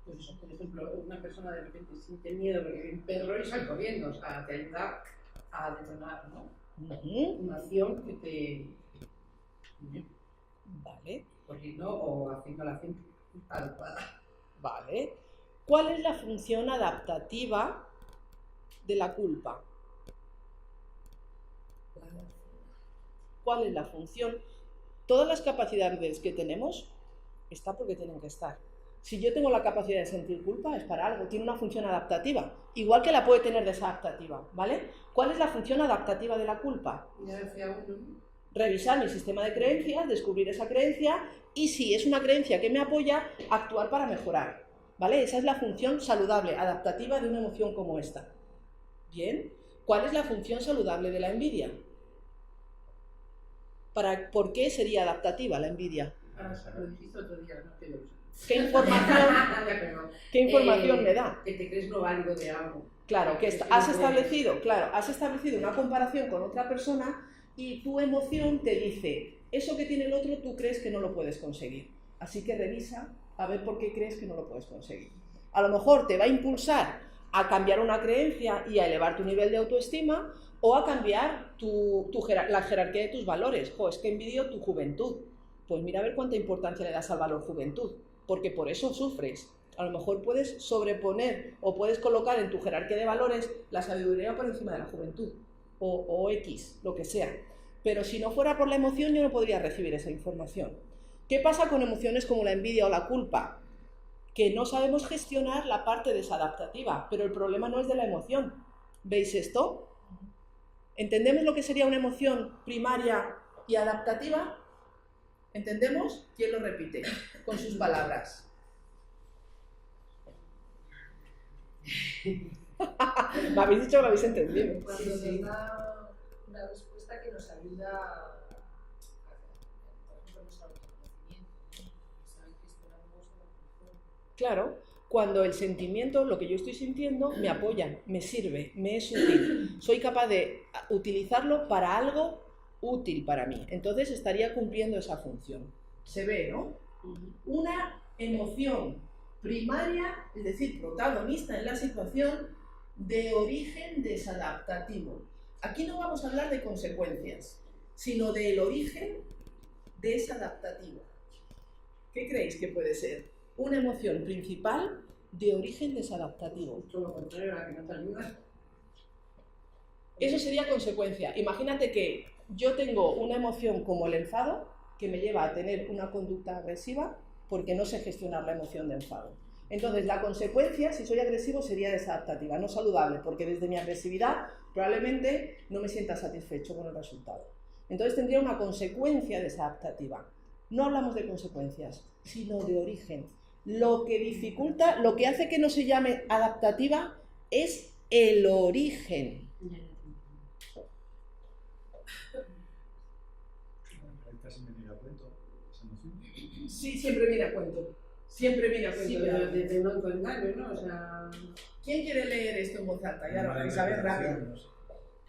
Pues eso, por ejemplo, una persona de repente siente miedo porque hay un perro y sale corriendo, o sea, te ayuda a detonar, ¿no? Una acción que te... Vale. Corriendo o haciendo la acción adecuada. Vale. ¿Cuál es la función adaptativa de la culpa? ¿Cuál es la función? Todas las capacidades que tenemos está porque tienen que estar. Si yo tengo la capacidad de sentir culpa es para algo, tiene una función adaptativa, igual que la puede tener desadaptativa, ¿vale? ¿Cuál es la función adaptativa de la culpa? Revisar mi sistema de creencias, descubrir esa creencia y si es una creencia que me apoya, actuar para mejorar, ¿vale? Esa es la función saludable, adaptativa de una emoción como esta. Bien, ¿cuál es la función saludable de la envidia? ¿Por qué sería adaptativa la envidia? Lo dijiste otro día, no te lo sé. ¿Qué información me da? Que te crees no válido de algo. Claro, que has establecido una comparación con otra persona y tu emoción te dice, eso que tiene el otro tú crees que no lo puedes conseguir. Así que revisa a ver por qué crees que no lo puedes conseguir. A lo mejor te va a impulsar a cambiar una creencia y a elevar tu nivel de autoestima o a cambiar la jerarquía de tus valores. Es que envidio tu juventud. Pues mira a ver cuánta importancia le das al valor juventud, porque por eso sufres. A lo mejor puedes sobreponer o puedes colocar en tu jerarquía de valores la sabiduría por encima de la juventud, o X, lo que sea. Pero si no fuera por la emoción, yo no podría recibir esa información. ¿Qué pasa con emociones como la envidia o la culpa? Que no sabemos gestionar la parte desadaptativa, pero el problema no es de la emoción. ¿Veis esto? ¿Entendemos lo que sería una emoción primaria y adaptativa? ¿Entendemos? ¿Quién lo repite con sus palabras? Me habéis dicho que lo habéis entendido. Cuando nos da una respuesta que nos ayuda a nuestro autoconocimiento, saber que esperamos una función. Claro, cuando el sentimiento, lo que yo estoy sintiendo, me apoya, me sirve, me es útil. Soy capaz de utilizarlo para algo útil para mí. Entonces estaría cumpliendo esa función. Se ve, ¿no? Una emoción primaria, es decir, protagonista en la situación, de origen desadaptativo. Aquí no vamos a hablar de consecuencias, sino del origen desadaptativo. ¿Qué creéis que puede ser? Una emoción principal de origen desadaptativo. Todo lo contrario, la que no te ayuda. Eso sería consecuencia. Imagínate que yo tengo una emoción como el enfado que me lleva a tener una conducta agresiva porque no sé gestionar la emoción de enfado. Entonces, la consecuencia, si soy agresivo, sería desadaptativa, no saludable, porque desde mi agresividad probablemente no me sienta satisfecho con el resultado. Entonces, tendría una consecuencia desadaptativa. No hablamos de consecuencias, sino de origen. Lo que dificulta, lo que hace que no se llame adaptativa es el origen. Sí, siempre viene a cuento. Siempre viene a cuento. Sí, pero desde un autoengaño, ¿no? O sea... ¿Quién quiere leer esto en voz alta? Ya lo vais a ver rápido.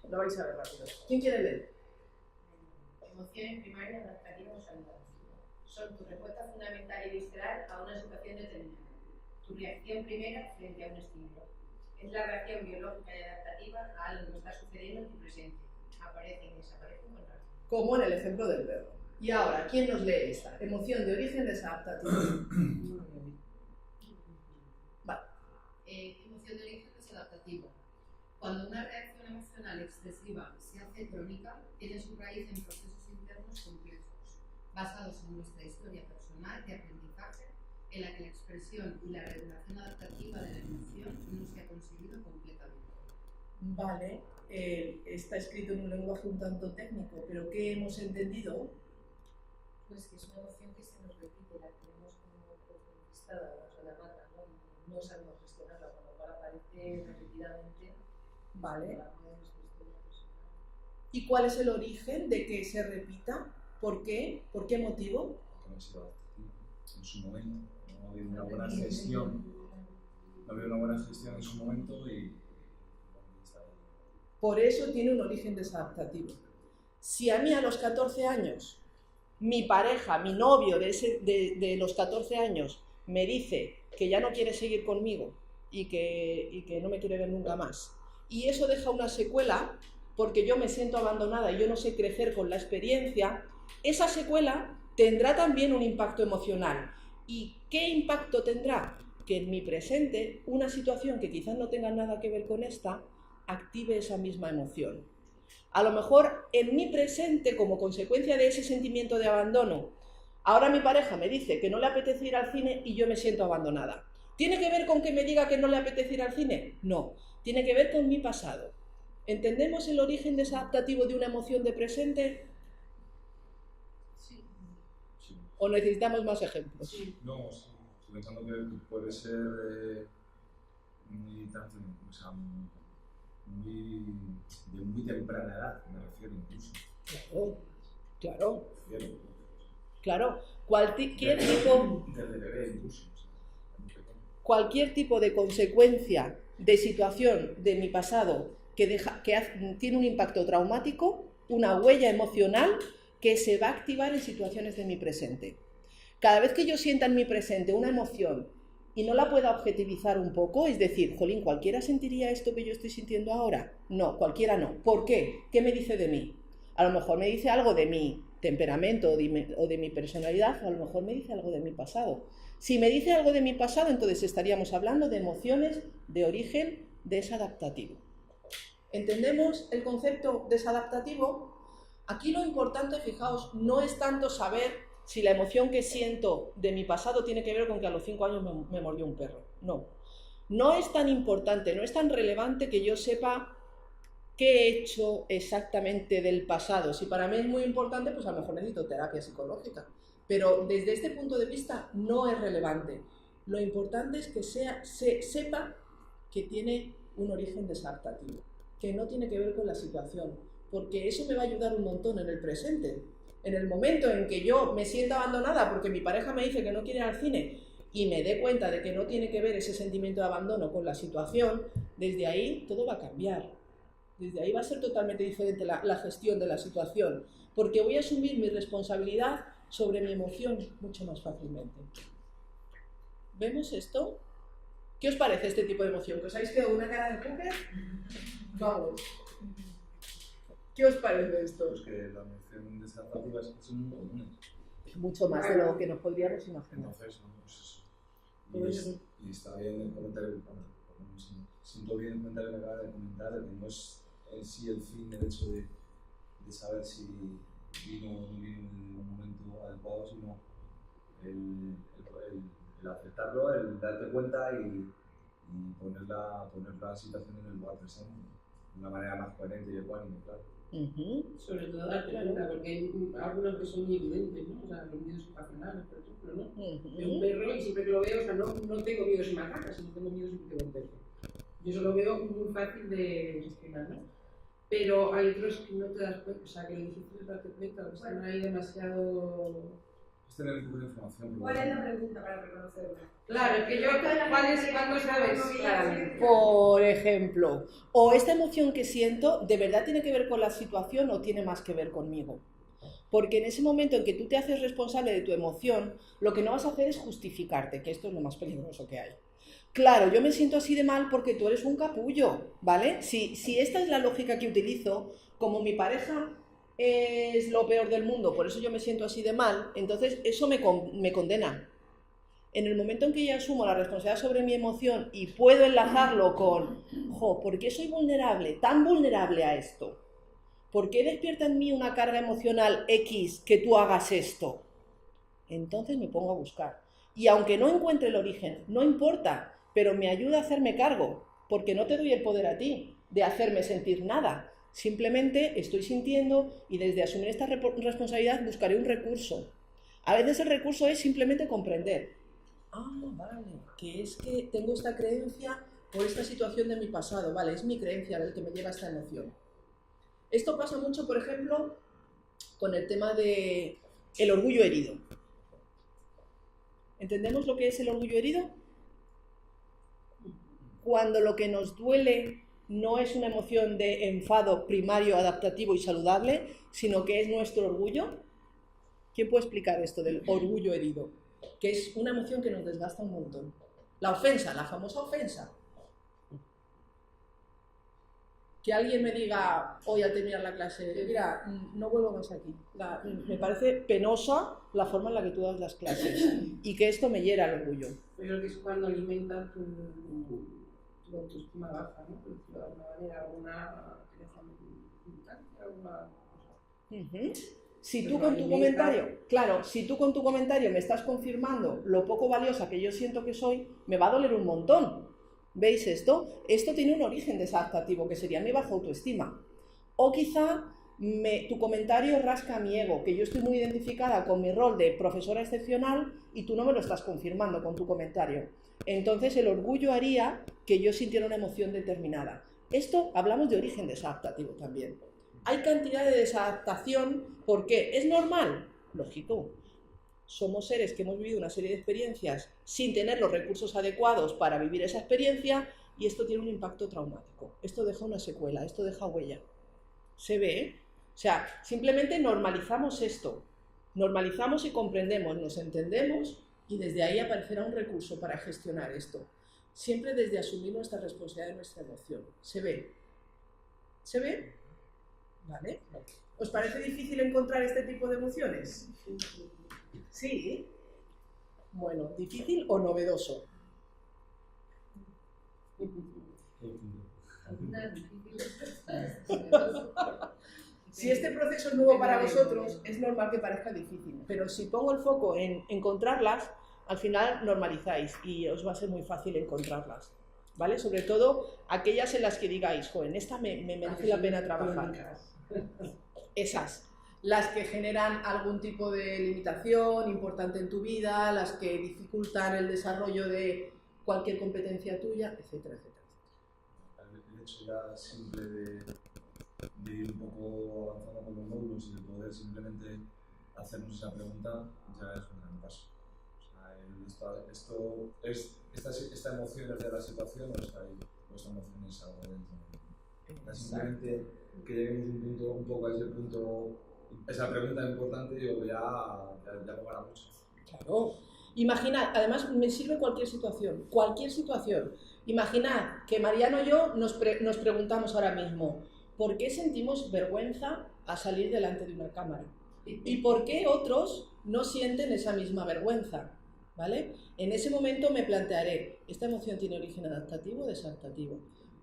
Lo vais a ver rápido. ¿Quién quiere leer? Emociones primarias adaptativas o saludables. Son tu respuesta fundamental y visceral a una situación determinada. Tu reacción primera frente a un estímulo. Es la reacción biológica y adaptativa a algo que está sucediendo en tu presente. Aparece y desaparece con razón. Como en el ejemplo del perro. Y ahora, ¿quién nos lee esta? Emoción de origen desadaptativo. Vale. Emoción de origen desadaptativo. Cuando una reacción emocional excesiva se hace crónica, tiene su raíz en procesos internos complejos, basados en nuestra historia personal de aprendizaje, en la que la expresión y la regulación adaptativa de la emoción no se ha conseguido completamente. Vale, está escrito en un lenguaje un tanto técnico, pero ¿qué hemos entendido? Pues que es una emoción que se nos repite, la tenemos como conquistada, o sea, la mata, ¿no? No sabemos gestionarla, con lo cual aparece repetidamente. Vale. ¿Y cuál es el origen de que se repita? ¿Por qué? ¿Por qué motivo? Porque no ha sido adaptativa en su momento, no ha habido una buena gestión, en su momento y... Por eso tiene un origen desadaptativo. Si a mí a los 14 años, mi pareja, mi novio de los 14 años, me dice que ya no quiere seguir conmigo y que no me quiere ver nunca más, y eso deja una secuela porque yo me siento abandonada y yo no sé crecer con la experiencia, esa secuela tendrá también un impacto emocional. ¿Y qué impacto tendrá? Que en mi presente, una situación que quizás no tenga nada que ver con esta, active esa misma emoción. A lo mejor en mi presente, como consecuencia de ese sentimiento de abandono, ahora mi pareja me dice que no le apetece ir al cine y yo me siento abandonada. ¿Tiene que ver con que me diga que no le apetece ir al cine? No, tiene que ver con mi pasado. ¿Entendemos el origen desadaptativo de una emoción de presente? Sí. ¿O necesitamos más ejemplos? Sí. No, sí. Estoy pensando que puede ser muy de muy temprana edad, me refiero incluso. Claro. Cualquier tipo de consecuencia de situación de mi pasado que tiene un impacto traumático, una huella emocional que se va a activar en situaciones de mi presente. Cada vez que yo sienta en mi presente una emoción y no la pueda objetivizar un poco, es decir, jolín, ¿cualquiera sentiría esto que yo estoy sintiendo ahora? No, cualquiera no. ¿Por qué? ¿Qué me dice de mí? A lo mejor me dice algo de mi temperamento o de mi personalidad, o a lo mejor me dice algo de mi pasado. Si me dice algo de mi pasado, entonces estaríamos hablando de emociones de origen desadaptativo. ¿Entendemos el concepto desadaptativo? Aquí lo importante, fijaos, no es tanto saber si la emoción que siento de mi pasado tiene que ver con que a los 5 años me mordió un perro. No. No es tan importante, no es tan relevante que yo sepa qué he hecho exactamente del pasado. Si para mí es muy importante, pues a lo mejor necesito terapia psicológica. Pero desde este punto de vista no es relevante. Lo importante es que se sepa que tiene un origen desadaptativo, que no tiene que ver con la situación, porque eso me va a ayudar un montón en el presente. En el momento en que yo me sienta abandonada porque mi pareja me dice que no quiere ir al cine y me dé cuenta de que no tiene que ver ese sentimiento de abandono con la situación, desde ahí todo va a cambiar. Desde ahí va a ser totalmente diferente la gestión de la situación, porque voy a asumir mi responsabilidad sobre mi emoción mucho más fácilmente. ¿Vemos esto? ¿Qué os parece este tipo de emoción? ¿Que os habéis quedado una cara de póker? Vamos. ¿Qué os parece esto? Pues que la emoción desadaptativa es muy común. Mucho más de lo que nos podríamos imaginar. Entonces, pues eso. Y está bien el comentario, siento bien el comentario que acaba de comentar, de que no es en sí el fin del hecho de saber si vino o no vino en un momento adecuado, sino el aceptarlo, el darte cuenta y poner la situación en el lugar presente de una manera más coherente y ecuánime, claro. Sobre todo darte cuenta, porque hay algunos que son muy evidentes, ¿no? O sea, los miedos ocasionales, por ejemplo, ¿no? De un perro, y siempre que lo veo, o sea, no tengo miedo si me ataca, sino tengo miedo si me tengo un perro. Yo eso lo veo muy fácil de gestionar, ¿no? Pero hay otros que no te das cuenta, o sea, que lo difícil es darte cuenta, que están ahí demasiado... Es tener un poco de información. ¿Cuál es la pregunta para reconocerla? Claro, es que yo, ¿cuándo sabes? Claramente. Por ejemplo, o esta emoción que siento, ¿de verdad tiene que ver con la situación o tiene más que ver conmigo? Porque en ese momento en que tú te haces responsable de tu emoción, lo que no vas a hacer es justificarte, que esto es lo más peligroso que hay. Claro, yo me siento así de mal porque tú eres un capullo, ¿vale? Si esta es la lógica que utilizo, como mi pareja es lo peor del mundo, por eso yo me siento así de mal, entonces eso me condena. En el momento en que yo asumo la responsabilidad sobre mi emoción y puedo enlazarlo con, ¿por qué soy vulnerable, tan vulnerable a esto? ¿Por qué despierta en mí una carga emocional X que tú hagas esto? Entonces me pongo a buscar. Y aunque no encuentre el origen, no importa, pero me ayuda a hacerme cargo, porque no te doy el poder a ti de hacerme sentir nada. Simplemente estoy sintiendo y desde asumir esta responsabilidad buscaré un recurso. A veces el recurso es simplemente comprender. Vale, que es que tengo esta creencia por esta situación de mi pasado, vale, es mi creencia el que me lleva a esta emoción. Esto pasa mucho, por ejemplo, con el tema del orgullo herido. ¿Entendemos lo que es el orgullo herido? Cuando lo que nos duele no es una emoción de enfado primario, adaptativo y saludable, sino que es nuestro orgullo. ¿Quién puede explicar esto del orgullo herido? Que es una emoción que nos desgasta un montón. La ofensa, la famosa ofensa. Que alguien me diga hoy al terminar la clase, mira, no vuelvo más aquí. Me parece penosa la forma en la que tú das las clases y que esto me hiera el orgullo. Pero que es cuando alimenta tu autoestima baja, ¿no? De alguna manera, alguna cosa. Si tú con tu comentario, claro, si tú con tu comentario me estás confirmando lo poco valiosa que yo siento que soy, me va a doler un montón. ¿Veis esto? Esto tiene un origen desadaptativo, que sería mi baja autoestima. O quizá tu comentario rasca mi ego, que yo estoy muy identificada con mi rol de profesora excepcional y tú no me lo estás confirmando con tu comentario. Entonces el orgullo haría que yo sintiera una emoción determinada. Esto hablamos de origen desadaptativo también. Hay cantidad de desadaptación porque es normal, lógico. Somos seres que hemos vivido una serie de experiencias sin tener los recursos adecuados para vivir esa experiencia y esto tiene un impacto traumático. Esto deja una secuela, esto deja huella. ¿Se ve? ¿Eh? O sea, simplemente normalizamos esto. Normalizamos y comprendemos, nos entendemos y desde ahí aparecerá un recurso para gestionar esto. Siempre desde asumir nuestra responsabilidad de nuestra emoción. ¿Se ve? ¿Se ve? ¿Vale? ¿Os parece difícil encontrar este tipo de emociones? Sí. Bueno, ¿difícil o novedoso? Si este proceso es nuevo para vosotros, es normal que parezca difícil, pero si pongo el foco en encontrarlas, al final normalizáis y os va a ser muy fácil encontrarlas, ¿vale? Sobre todo aquellas en las que digáis, joder, esta me merece la pena trabajar. Esas, las que generan algún tipo de limitación importante en tu vida, las que dificultan el desarrollo de cualquier competencia tuya, etcétera, etcétera. El hecho ya simple de ir un poco avanzando con los módulos y de poder simplemente hacernos esa pregunta ya es un gran paso. O sea, esta emoción es de la situación o esta emoción es algo dentro. Simplemente que lleguemos un poco a ese punto, esa pregunta es importante, yo ya moverá mucho. Claro, Imaginad, además me sirve cualquier situación, cualquier situación. Imaginad que Mariano y yo nos preguntamos ahora mismo, ¿por qué sentimos vergüenza a salir delante de una cámara? ¿Y por qué otros no sienten esa misma vergüenza? ¿Vale? En ese momento me plantearé, ¿esta emoción tiene origen adaptativo o desadaptativo?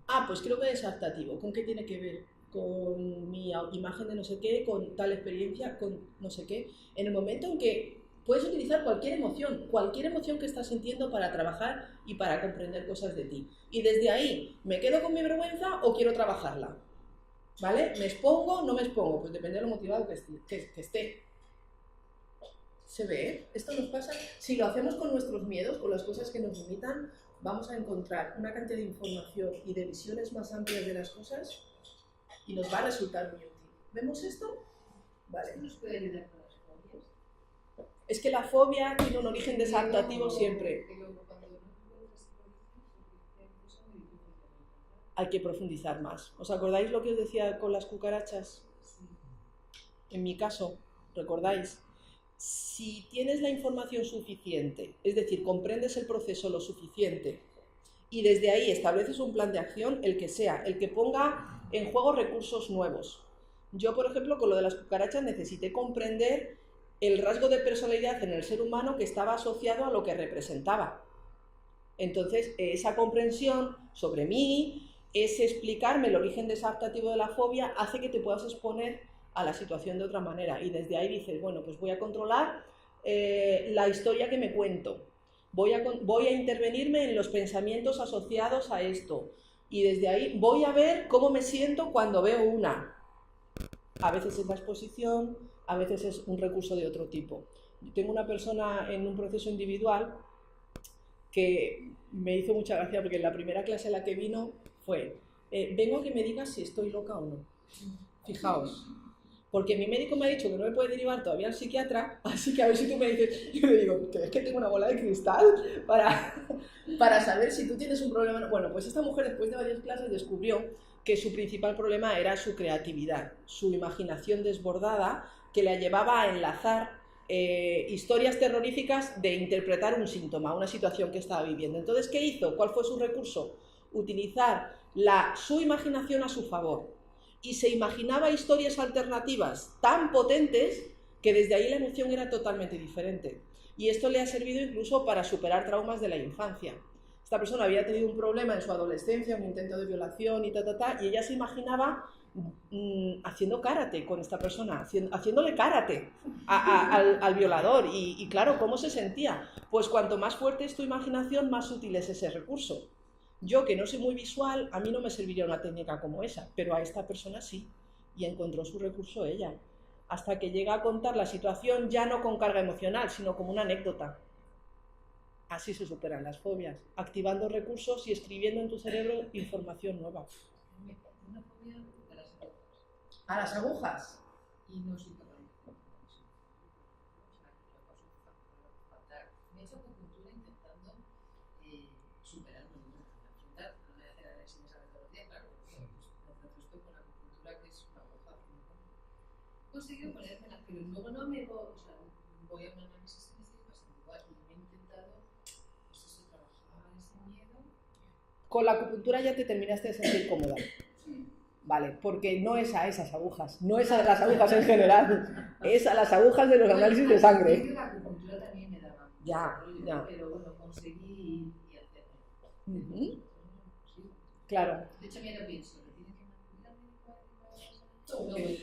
Ah, pues creo que desadaptativo. ¿Con qué tiene que ver? Con mi imagen de no sé qué, con tal experiencia, con no sé qué. En el momento en que puedes utilizar cualquier emoción que estás sintiendo para trabajar y para comprender cosas de ti. Y desde ahí, ¿me quedo con mi vergüenza o quiero trabajarla? ¿Vale? ¿Me expongo? ¿No me expongo? Pues depende de lo motivado que esté. ¿Se ve? Esto nos pasa, si lo hacemos con nuestros miedos, con las cosas que nos limitan, vamos a encontrar una cantidad de información y de visiones más amplias de las cosas y nos va a resultar muy útil. ¿Vemos esto? Vale. ¿Nos puede ayudar con las fobias? Es que la fobia tiene un origen desadaptativo siempre. Hay que profundizar más. ¿Os acordáis lo que os decía con las cucarachas? En mi caso, ¿recordáis? Si tienes la información suficiente, es decir, comprendes el proceso lo suficiente y desde ahí estableces un plan de acción, el que sea, el que ponga en juego recursos nuevos. Yo, por ejemplo, con lo de las cucarachas necesité comprender el rasgo de personalidad en el ser humano que estaba asociado a lo que representaba. Entonces, esa comprensión sobre mí, ese explicarme el origen desadaptativo de la fobia, hace que te puedas exponer a la situación de otra manera y desde ahí dices, bueno, pues voy a controlar la historia que me cuento, voy a intervenirme en los pensamientos asociados a esto y desde ahí voy a ver cómo me siento cuando veo una. A veces es la exposición, a veces es un recurso de otro tipo. Yo tengo una persona en un proceso individual que me hizo mucha gracia porque en la primera clase a la que vino fue, vengo a que me digas si estoy loca o no. Fijaos. Porque mi médico me ha dicho que no me puede derivar todavía al psiquiatra, así que a ver si tú me dices, yo le digo, ¿crees que tengo una bola de cristal para saber si tú tienes un problema? Bueno, pues esta mujer después de varias clases descubrió que su principal problema era su creatividad, su imaginación desbordada que la llevaba a enlazar historias terroríficas de interpretar un síntoma, una situación que estaba viviendo. Entonces, ¿qué hizo? ¿Cuál fue su recurso? Utilizar su imaginación a su favor. Y se imaginaba historias alternativas tan potentes que desde ahí la emoción era totalmente diferente. Y esto le ha servido incluso para superar traumas de la infancia. Esta persona había tenido un problema en su adolescencia, un intento de violación y y ella se imaginaba haciendo karate con esta persona, haciéndole karate al violador. Y claro, ¿cómo se sentía? Pues cuanto más fuerte es tu imaginación, más útil es ese recurso. Yo, que no soy muy visual, a mí no me serviría una técnica como esa, pero a esta persona sí, y encontró su recurso ella, hasta que llega a contar la situación ya no con carga emocional, sino como una anécdota. Así se superan las fobias, activando recursos y escribiendo en tu cerebro información nueva. Una fobia de las agujas. ¿A las agujas? Y no soy capaz de me he hecho acupuntura intentando superarme. He conseguido ponérmela, pero luego no me voy, o sea, voy a un análisis y me pasa igual, y me he intentado, pues eso, trabajar ese miedo. Con la acupuntura ya te terminaste de sentir cómoda. Sí. Vale, porque no es a esas agujas, no es a las agujas en general, es a las agujas de los análisis de sangre. La acupuntura también me daba Ya, rollo, ya. Pero bueno, conseguí y hacerlo. Sí. Claro. De hecho, mira, pienso, ¿le tiene que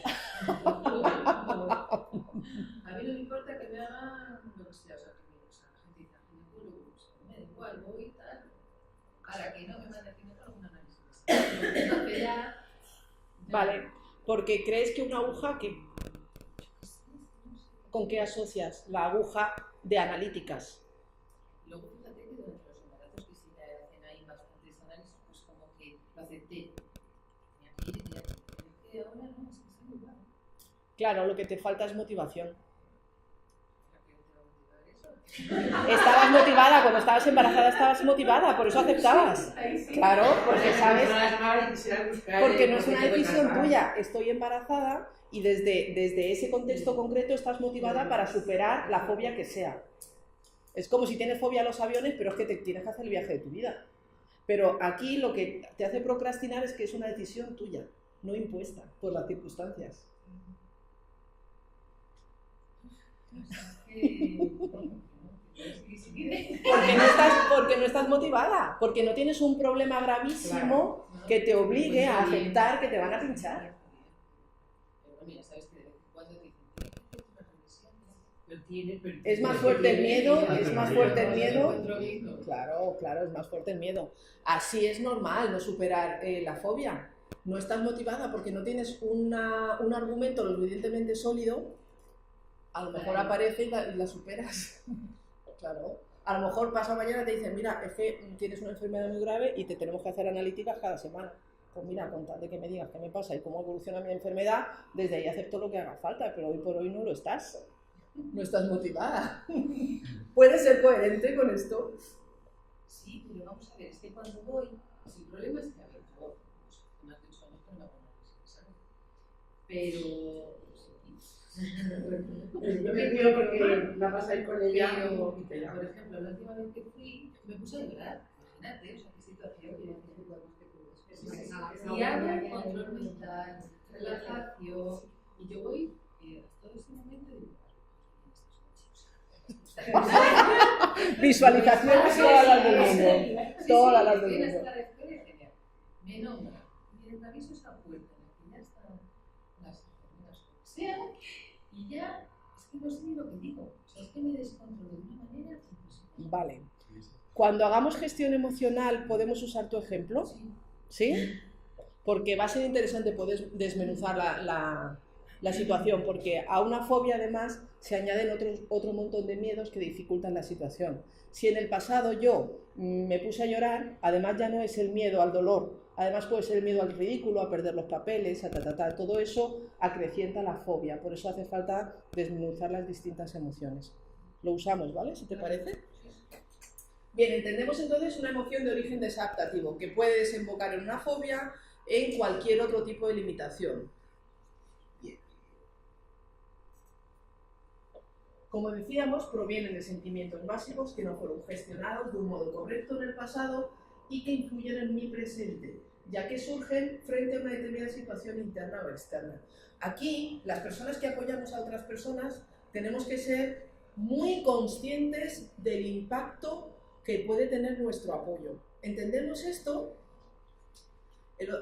a mí no me importa que me hagan lo que sea, o sea, que la gente dice, me da igual, voy y tal, para que no me mande algún análisis. Vale, porque crees que una aguja, ¿con qué asocias? La aguja de analíticas. Luego fíjate que durante los embarazos que sí te hacen ahí bastantes análisis, pues como que lo acepté. Y ahora no, es que está muy mal. Claro, lo que te falta es motivación. Estabas motivada, cuando estabas embarazada estabas motivada, por eso aceptabas. Claro, porque sabes, porque no es una decisión tuya, estoy embarazada y desde ese contexto concreto estás motivada para superar la fobia que sea. Es como si tienes fobia a los aviones, pero es que te tienes que hacer el viaje de tu vida. Pero aquí lo que te hace procrastinar es que es una decisión tuya, no impuesta por las circunstancias. Porque no estás motivada, porque no tienes un problema gravísimo que te obligue a aceptar que te van a pinchar. Es más fuerte el miedo, es más fuerte el miedo. Claro, es más fuerte el miedo. Así es normal no superar la fobia. No estás motivada porque no tienes un argumento lo suficientemente sólido, a lo mejor aparece y la superas. Claro. A lo mejor pasado mañana te dicen, mira, es que tienes una enfermedad muy grave y te tenemos que hacer analíticas cada semana. Pues mira, con tal de que me digas qué me pasa y cómo evoluciona mi enfermedad, desde ahí acepto lo que haga falta, pero hoy por hoy no lo estás. No estás motivada. ¿Puedes ser coherente con esto? Sí, pero vamos a ver, es que cuando voy, si el problema es que, a ver, por favor, me has dicho años que no me hago nada, ¿sabes? Pero... Yo me río porque la vas a ir con ella. Pero, por ejemplo, la última vez que fui, me puse a llorar. Imagínate, o sea, qué situación. Y hago control mental, relajación, y yo voy todo este momento y digo, visualizaciones todas las del mundo. Todas las del mundo. Me nombra, y el aviso está puerta, en la que ya están las sean, y ya es que no sé ni lo que digo. O sea, es que me descontrolo de una manera imposible. Vale. Cuando hagamos gestión emocional, ¿podemos usar tu ejemplo? ¿Sí? Porque va a ser interesante poder desmenuzar la situación, porque a una fobia además se añaden otro montón de miedos que dificultan la situación. Si en el pasado yo me puse a llorar, además ya no es el miedo al dolor, además puede ser el miedo al ridículo, a perder los papeles, todo eso acrecienta la fobia, por eso hace falta desmenuzar las distintas emociones. Lo usamos, ¿vale? ¿Si te parece? Bien, entendemos entonces una emoción de origen desadaptativo que puede desembocar en una fobia, en cualquier otro tipo de limitación. Bien. Como decíamos, provienen de sentimientos básicos que no fueron gestionados de un modo correcto en el pasado y que influyen en mi presente, ya que surgen frente a una determinada situación interna o externa. Aquí, las personas que apoyamos a otras personas tenemos que ser muy conscientes del impacto que puede tener nuestro apoyo. ¿Entendemos esto?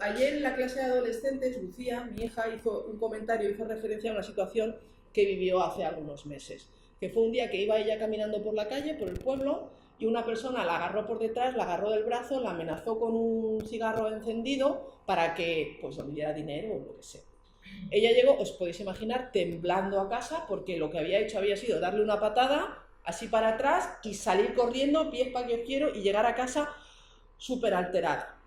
Ayer en la clase de adolescentes, Lucía, mi hija, hizo un comentario, hizo referencia a una situación que vivió hace algunos meses. Que fue un día que iba ella caminando por la calle, por el pueblo, y una persona la agarró por detrás, la agarró del brazo, la amenazó con un cigarro encendido para que pues, le diera dinero o lo que sea. Ella llegó, os podéis imaginar, temblando a casa porque lo que había hecho había sido darle una patada así para atrás y salir corriendo, pies para que os quiero, y llegar a casa súper alterada.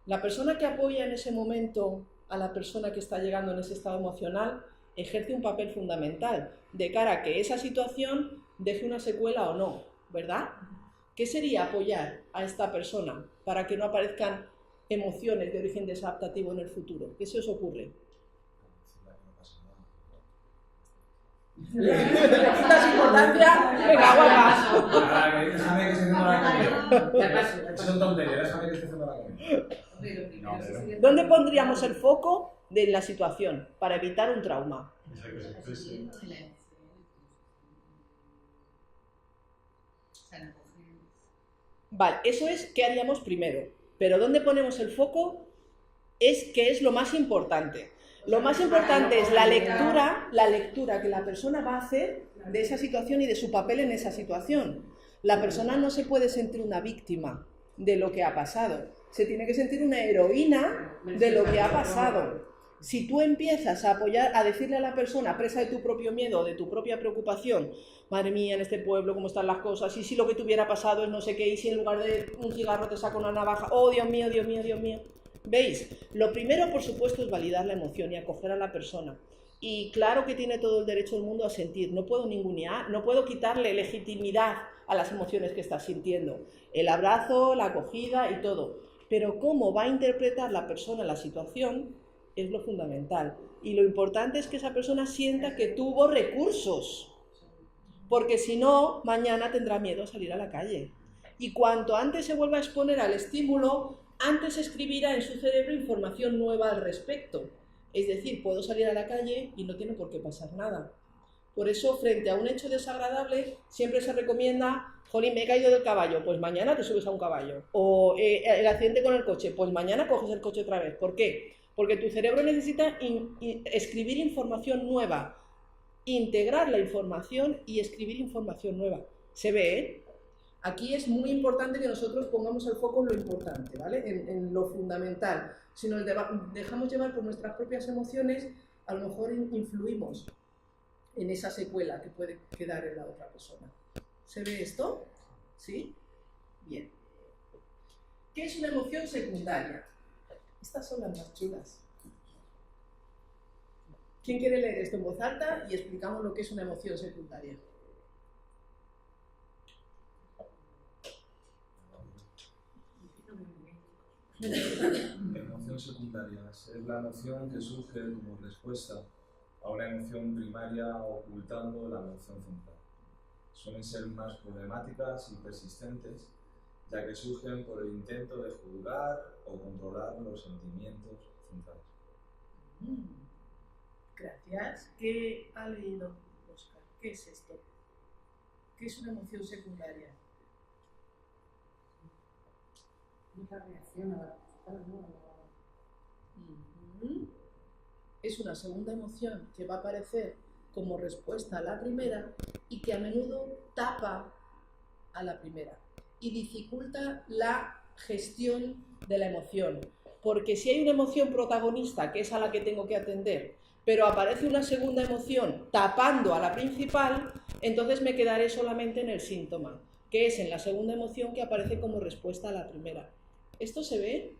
La persona que apoya en ese momento a la persona que está llegando en ese estado emocional ejerce un papel fundamental de cara a que esa situación deje una secuela o no, ¿verdad? ¿Qué sería apoyar a esta persona para que no aparezcan emociones de origen desadaptativo en el futuro? ¿Qué se os ocurre? ¿Das importancia? Venga, guapa. Déjame que esté haciendo la comida. Son tonterías, déjame que esté haciendo la comida. ¿Dónde pondríamos el foco de la situación para evitar un trauma? Vale, eso es qué haríamos primero. Pero ¿dónde ponemos el foco? Es qué es lo más importante. Lo más importante es la lectura que la persona va a hacer de esa situación y de su papel en esa situación. La persona no se puede sentir una víctima de lo que ha pasado, se tiene que sentir una heroína de lo que ha pasado. Si tú empiezas a apoyar, a decirle a la persona, presa de tu propio miedo, de tu propia preocupación, madre mía, en este pueblo, cómo están las cosas, y si lo que te hubiera pasado es no sé qué, y si en lugar de un cigarro te saca una navaja, oh Dios mío, Dios mío, Dios mío. ¿Veis? Lo primero, por supuesto, es validar la emoción y acoger a la persona. Y claro que tiene todo el derecho del mundo a sentir, no puedo ningunear, no puedo quitarle legitimidad a las emociones que está sintiendo. El abrazo, la acogida y todo. Pero cómo va a interpretar la persona la situación es lo fundamental. Y lo importante es que esa persona sienta que tuvo recursos. porque si no, mañana tendrá miedo a salir a la calle. Y cuanto antes se vuelva a exponer al estímulo, antes escribirá en su cerebro información nueva al respecto. Es decir, puedo salir a la calle y no tiene por qué pasar nada. Por eso, frente a un hecho desagradable, siempre se recomienda, jolín, me he caído del caballo, pues mañana te subes a un caballo. O el accidente con el coche, pues mañana coges el coche otra vez. ¿Por qué? Porque tu cerebro necesita escribir información nueva, integrar la información y escribir información nueva. ¿Se ve, eh? Aquí es muy importante que nosotros pongamos el foco en lo importante, ¿vale? En lo fundamental. Si nos dejamos llevar por nuestras propias emociones, a lo mejor influimos en esa secuela que puede quedar en la otra persona. ¿Se ve esto? ¿Sí? Bien. ¿Qué es una emoción secundaria? Estas son las más chulas. ¿Quién quiere leer esto en voz alta y explicamos lo que es una emoción secundaria? Emoción secundaria es la emoción que surge como respuesta a una emoción primaria ocultando la emoción central. Suelen ser más problemáticas y persistentes, ya que surgen por el intento de juzgar o controlar los sentimientos centrales. Gracias. ¿Qué ha leído Óscar? ¿Qué es esto? ¿Qué es una emoción secundaria? Una reacción a la Es una segunda emoción que va a aparecer como respuesta a la primera y que a menudo tapa a la primera y dificulta la gestión de la emoción. Porque si hay una emoción protagonista, que es a la que tengo que atender, pero aparece una segunda emoción tapando a la principal, entonces me quedaré solamente en el síntoma, que es en la segunda emoción que aparece como respuesta a la primera. ¿Esto se ve?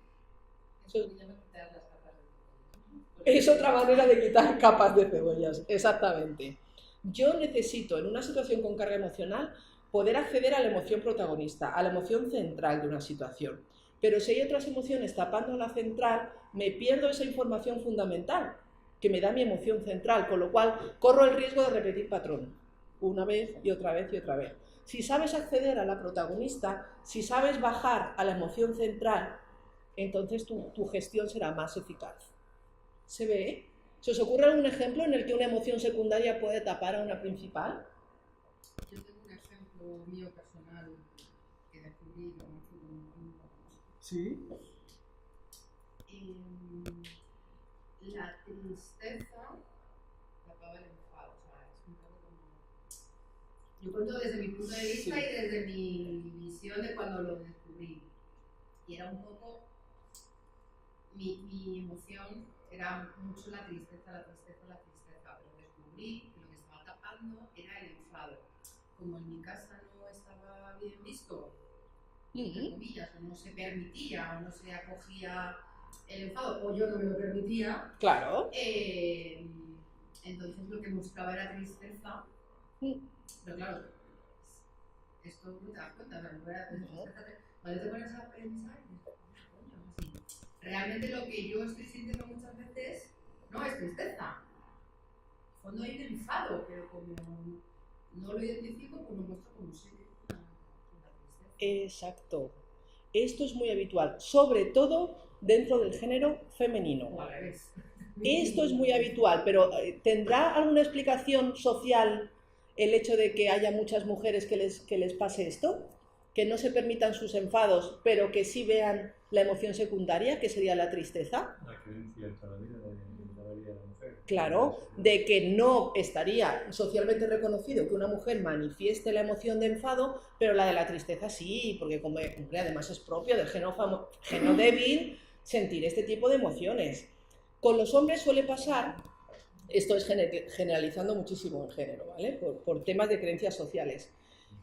Es otra manera de quitar capas de cebollas, exactamente. Yo necesito, en una situación con carga emocional, poder acceder a la emoción protagonista, a la emoción central de una situación. Pero si hay otras emociones tapando a la central, me pierdo esa información fundamental que me da mi emoción central, con lo cual corro el riesgo de repetir patrón, una vez y otra vez y otra vez. Si sabes acceder a la protagonista, si sabes bajar a la emoción central, entonces tu gestión será más eficaz. ¿Se ve? ¿Se os ocurre algún ejemplo en el que una emoción secundaria puede tapar a una principal? Yo tengo un ejemplo mío personal que descubrí como Sí. La tristeza tapaba el enfado, o sea, es un poco como... Yo cuento desde mi punto de vista Sí. y desde mi visión de cuando lo descubrí. Y era un poco... Mi emoción era mucho la tristeza, pero descubrí que lo que estaba tapando era el enfado. Como en mi casa no estaba bien visto, entre comillas, o no se permitía, o no se acogía el enfado, o yo no me lo permitía, Claro. entonces lo que mostraba era tristeza, pero claro, esto no te das cuenta, ¿no? Cuando te pones a pensar, coño, así. Realmente lo que yo estoy sintiendo muchas veces no es tristeza. En el fondo hay un enfado, pero como no lo identifico, pues lo muestro como si una tristeza. Exacto. Esto es muy habitual, sobre todo dentro del género femenino. O al revés. Esto es muy habitual, pero ¿tendrá alguna explicación social el hecho de que haya muchas mujeres que les pase esto? Que no se permitan sus enfados, pero que sí vean la emoción secundaria, que sería la tristeza. La creencia toda la vida de la mujer. Claro, de que no estaría socialmente reconocido que una mujer manifieste la emoción de enfado, pero la de la tristeza sí, porque como además es propio del género débil sentir este tipo de emociones. Con los hombres suele pasar, esto es generalizando muchísimo el género, ¿vale? Por temas de creencias sociales,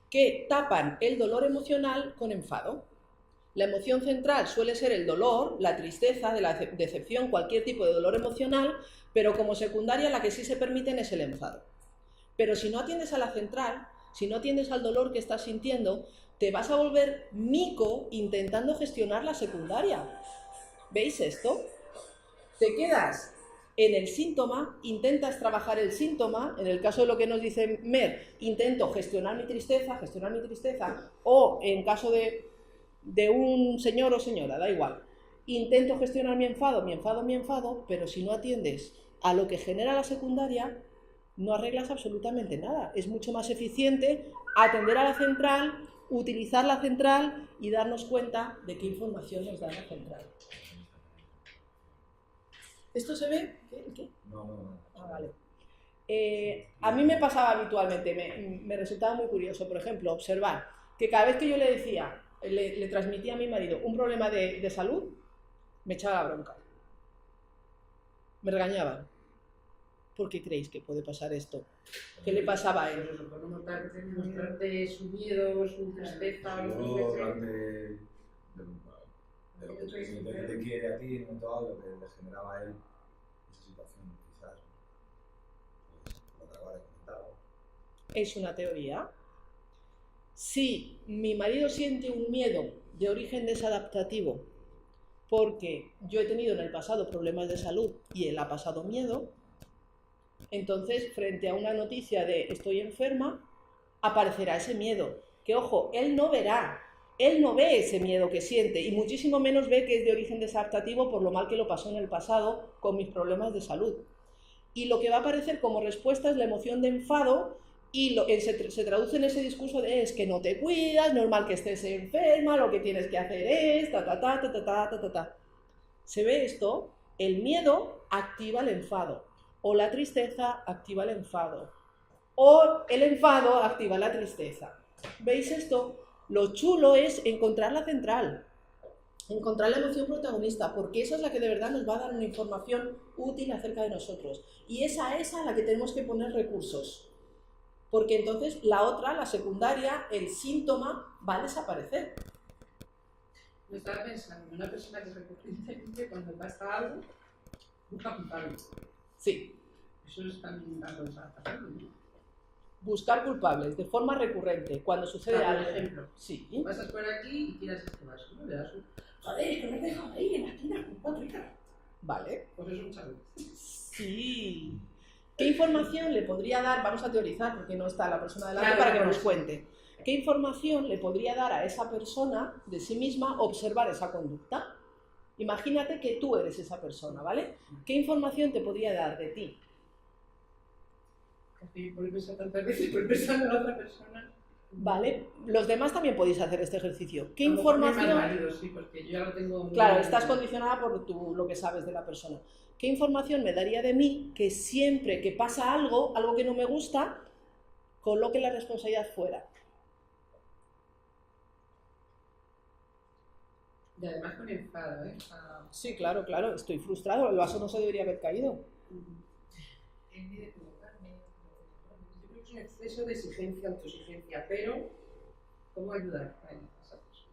que tapan el dolor emocional con enfado. La emoción central suele ser el dolor, la tristeza, de la decepción, cualquier tipo de dolor emocional, pero como secundaria la que sí se permiten es el enfado. Pero si no atiendes a la central, si no atiendes al dolor que estás sintiendo, te vas a volver mico intentando gestionar la secundaria. ¿Veis esto? Te quedas En el síntoma intentas trabajar el síntoma, en el caso de lo que nos dice Mer, intento gestionar mi tristeza, o en caso de un señor o señora, da igual, intento gestionar mi enfado, pero si no atiendes a lo que genera la secundaria, no arreglas absolutamente nada. Es mucho más eficiente atender a la central, utilizar la central y darnos cuenta de qué información nos da la central. ¿Esto se ve? ¿Qué? No. Ah, vale. A mí me pasaba habitualmente, me resultaba muy curioso, por ejemplo, observar que cada vez que yo le decía, le transmitía a mi marido un problema de salud, me echaba la bronca. Me regañaba. ¿Por qué creéis que puede pasar esto? ¿Qué le pasaba a él? Por no mostrarte su miedo, su tristeza, de lo que te quiere a ti, en un momento lo que le generaba a él esa situación, quizás, pues, lo que acaba de comentar. Es una teoría. Si mi marido siente un miedo de origen desadaptativo porque yo he tenido en el pasado problemas de salud y él ha pasado miedo, entonces frente a una noticia de estoy enferma, aparecerá ese miedo, que ojo, él no ve ese miedo que siente y muchísimo menos ve que es de origen desadaptativo por lo mal que lo pasó en el pasado con mis problemas de salud. Y lo que va a aparecer como respuesta es la emoción de enfado y se traduce en ese discurso de es que no te cuidas, normal que estés enferma, lo que tienes que hacer es ¿Se ve esto? El miedo activa el enfado, o la tristeza activa el enfado, o el enfado activa la tristeza. ¿Veis esto? Lo chulo es encontrar la central, encontrar la emoción protagonista, porque esa es la que de verdad nos va a dar una información útil acerca de nosotros. Y es a la que tenemos que poner recursos. Porque entonces la otra, la secundaria, el síntoma, va a desaparecer. Yo estaba pensando en una persona que recurrentemente cuando pasa algo, busca culpables. Sí. Eso es también dando esa pasando, ¿no? Buscar culpables de forma recurrente, cuando sucede algo. Por ejemplo, sí. Pasas por aquí y tiras este vaso, ¿no? Le das un... Joder, que me has dejado ahí en la esquina con 4 hijas. Vale. Pues es un chavo. Sí. ¿Qué información le podría dar? Vamos a teorizar porque no está la persona delante Claro, para que nos cuente. ¿Qué información le podría dar a esa persona de sí misma observar esa conducta? Imagínate que tú eres esa persona, ¿vale? ¿Qué información te podría dar de ti? Por pensar tantas veces, por pensar en la otra persona. Vale, los demás también podéis hacer este ejercicio. ¿Qué A lo mejor información? mi marido, sí, porque yo ya lo tengo... Claro, estás condicionada por lo que sabes de la persona. ¿Qué información me daría de mí que siempre que pasa algo que no me gusta, coloque la responsabilidad fuera? Y además con enfado, ¿eh? Sí, claro, estoy frustrado, el vaso no se debería haber caído. En vez de provocarme, yo creo que es un exceso de exigencia, autoexigencia, pero ¿cómo ayudar a esa persona?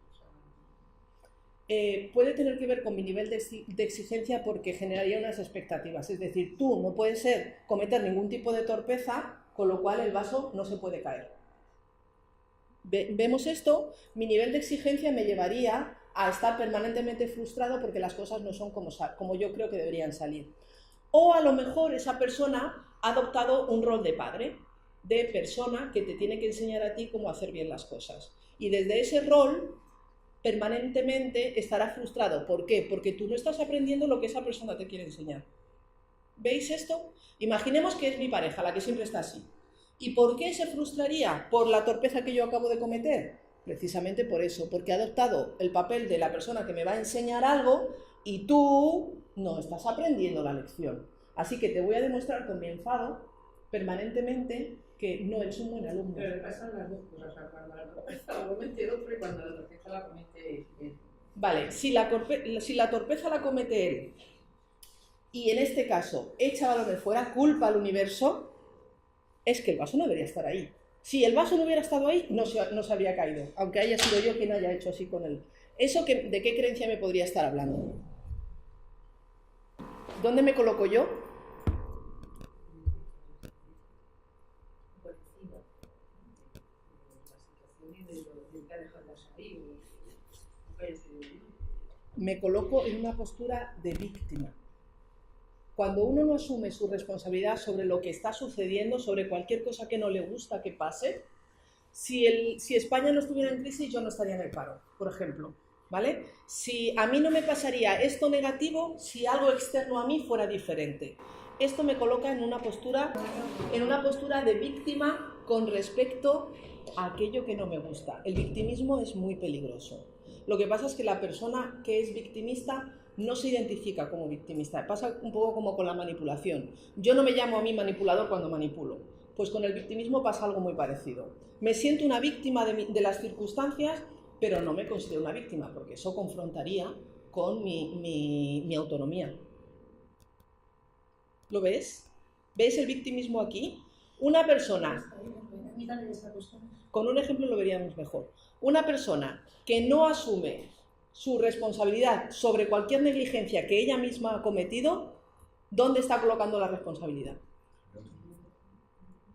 Puede tener que ver con mi nivel de exigencia porque generaría unas expectativas, es decir, tú no puedes cometer ningún tipo de torpeza, con lo cual el vaso no se puede caer. ¿Vemos esto? Mi nivel de exigencia me llevaría a estar permanentemente frustrado porque las cosas no son como yo creo que deberían salir. O a lo mejor esa persona ha adoptado un rol de padre, de persona que te tiene que enseñar a ti cómo hacer bien las cosas. Y desde ese rol permanentemente estará frustrado. ¿Por qué? Porque tú no estás aprendiendo lo que esa persona te quiere enseñar. ¿Veis esto? Imaginemos que es mi pareja, la que siempre está así. ¿Y por qué se frustraría? ¿Por la torpeza que yo acabo de cometer? Precisamente por eso, porque ha adoptado el papel de la persona que me va a enseñar algo y tú no estás aprendiendo la lección. Así que te voy a demostrar con mi enfado permanentemente que no eres un buen alumno. Pero pasan las dos cosas, o sea, cuando la torpeza la comete el otro y cuando la torpeza la comete él. Vale, si la torpeza la comete él y en este caso echa balones fuera, culpa al universo, es que el vaso no debería estar ahí. Si el vaso no hubiera estado ahí, no se habría caído, aunque haya sido yo quien haya hecho así con él. ¿De qué creencia me podría estar hablando? ¿Dónde me coloco yo? Me coloco en una postura de víctima. Cuando uno no asume su responsabilidad sobre lo que está sucediendo, sobre cualquier cosa que no le gusta que pase, si España no estuviera en crisis, yo no estaría en el paro, por ejemplo, ¿vale? Si a mí no me pasaría esto negativo si algo externo a mí fuera diferente. Esto me coloca en una postura de víctima con respecto a aquello que no me gusta. El victimismo es muy peligroso. Lo que pasa es que la persona que es victimista no se identifica como victimista. Pasa un poco como con la manipulación. Yo no me llamo a mí manipulador cuando manipulo. Pues con el victimismo pasa algo muy parecido. Me siento una víctima de las circunstancias, pero no me considero una víctima, porque eso confrontaría con mi autonomía. ¿Lo ves? ¿Ves el victimismo aquí? Una persona, con un ejemplo lo veríamos mejor, una persona que no asume su responsabilidad sobre cualquier negligencia que ella misma ha cometido, ¿dónde está colocando la responsabilidad?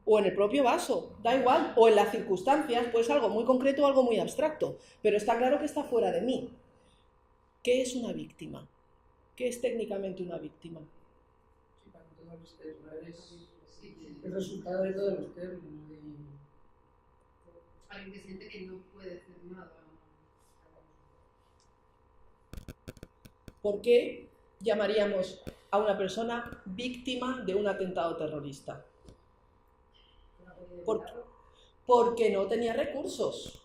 O en el propio vaso, da igual, o en las circunstancias, pues algo muy concreto o algo muy abstracto, pero está claro que está fuera de mí. ¿Qué es una víctima? ¿Qué es técnicamente una víctima? El resultado de todo lo externo. Alguien que siente que no puede hacer nada. ¿Por qué llamaríamos a una persona víctima de un atentado terrorista? Porque no tenía recursos.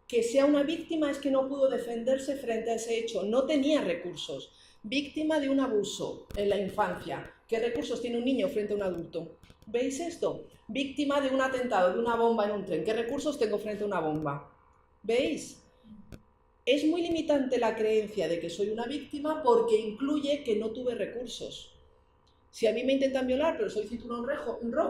Que sea una víctima es que no pudo defenderse frente a ese hecho, no tenía recursos. Víctima de un abuso en la infancia. ¿Qué recursos tiene un niño frente a un adulto? ¿Veis esto? Víctima de un atentado, de una bomba en un tren. ¿Qué recursos tengo frente a una bomba? ¿Veis? Es muy limitante la creencia de que soy una víctima porque incluye que no tuve recursos. Si a mí me intentan violar, pero soy cinturón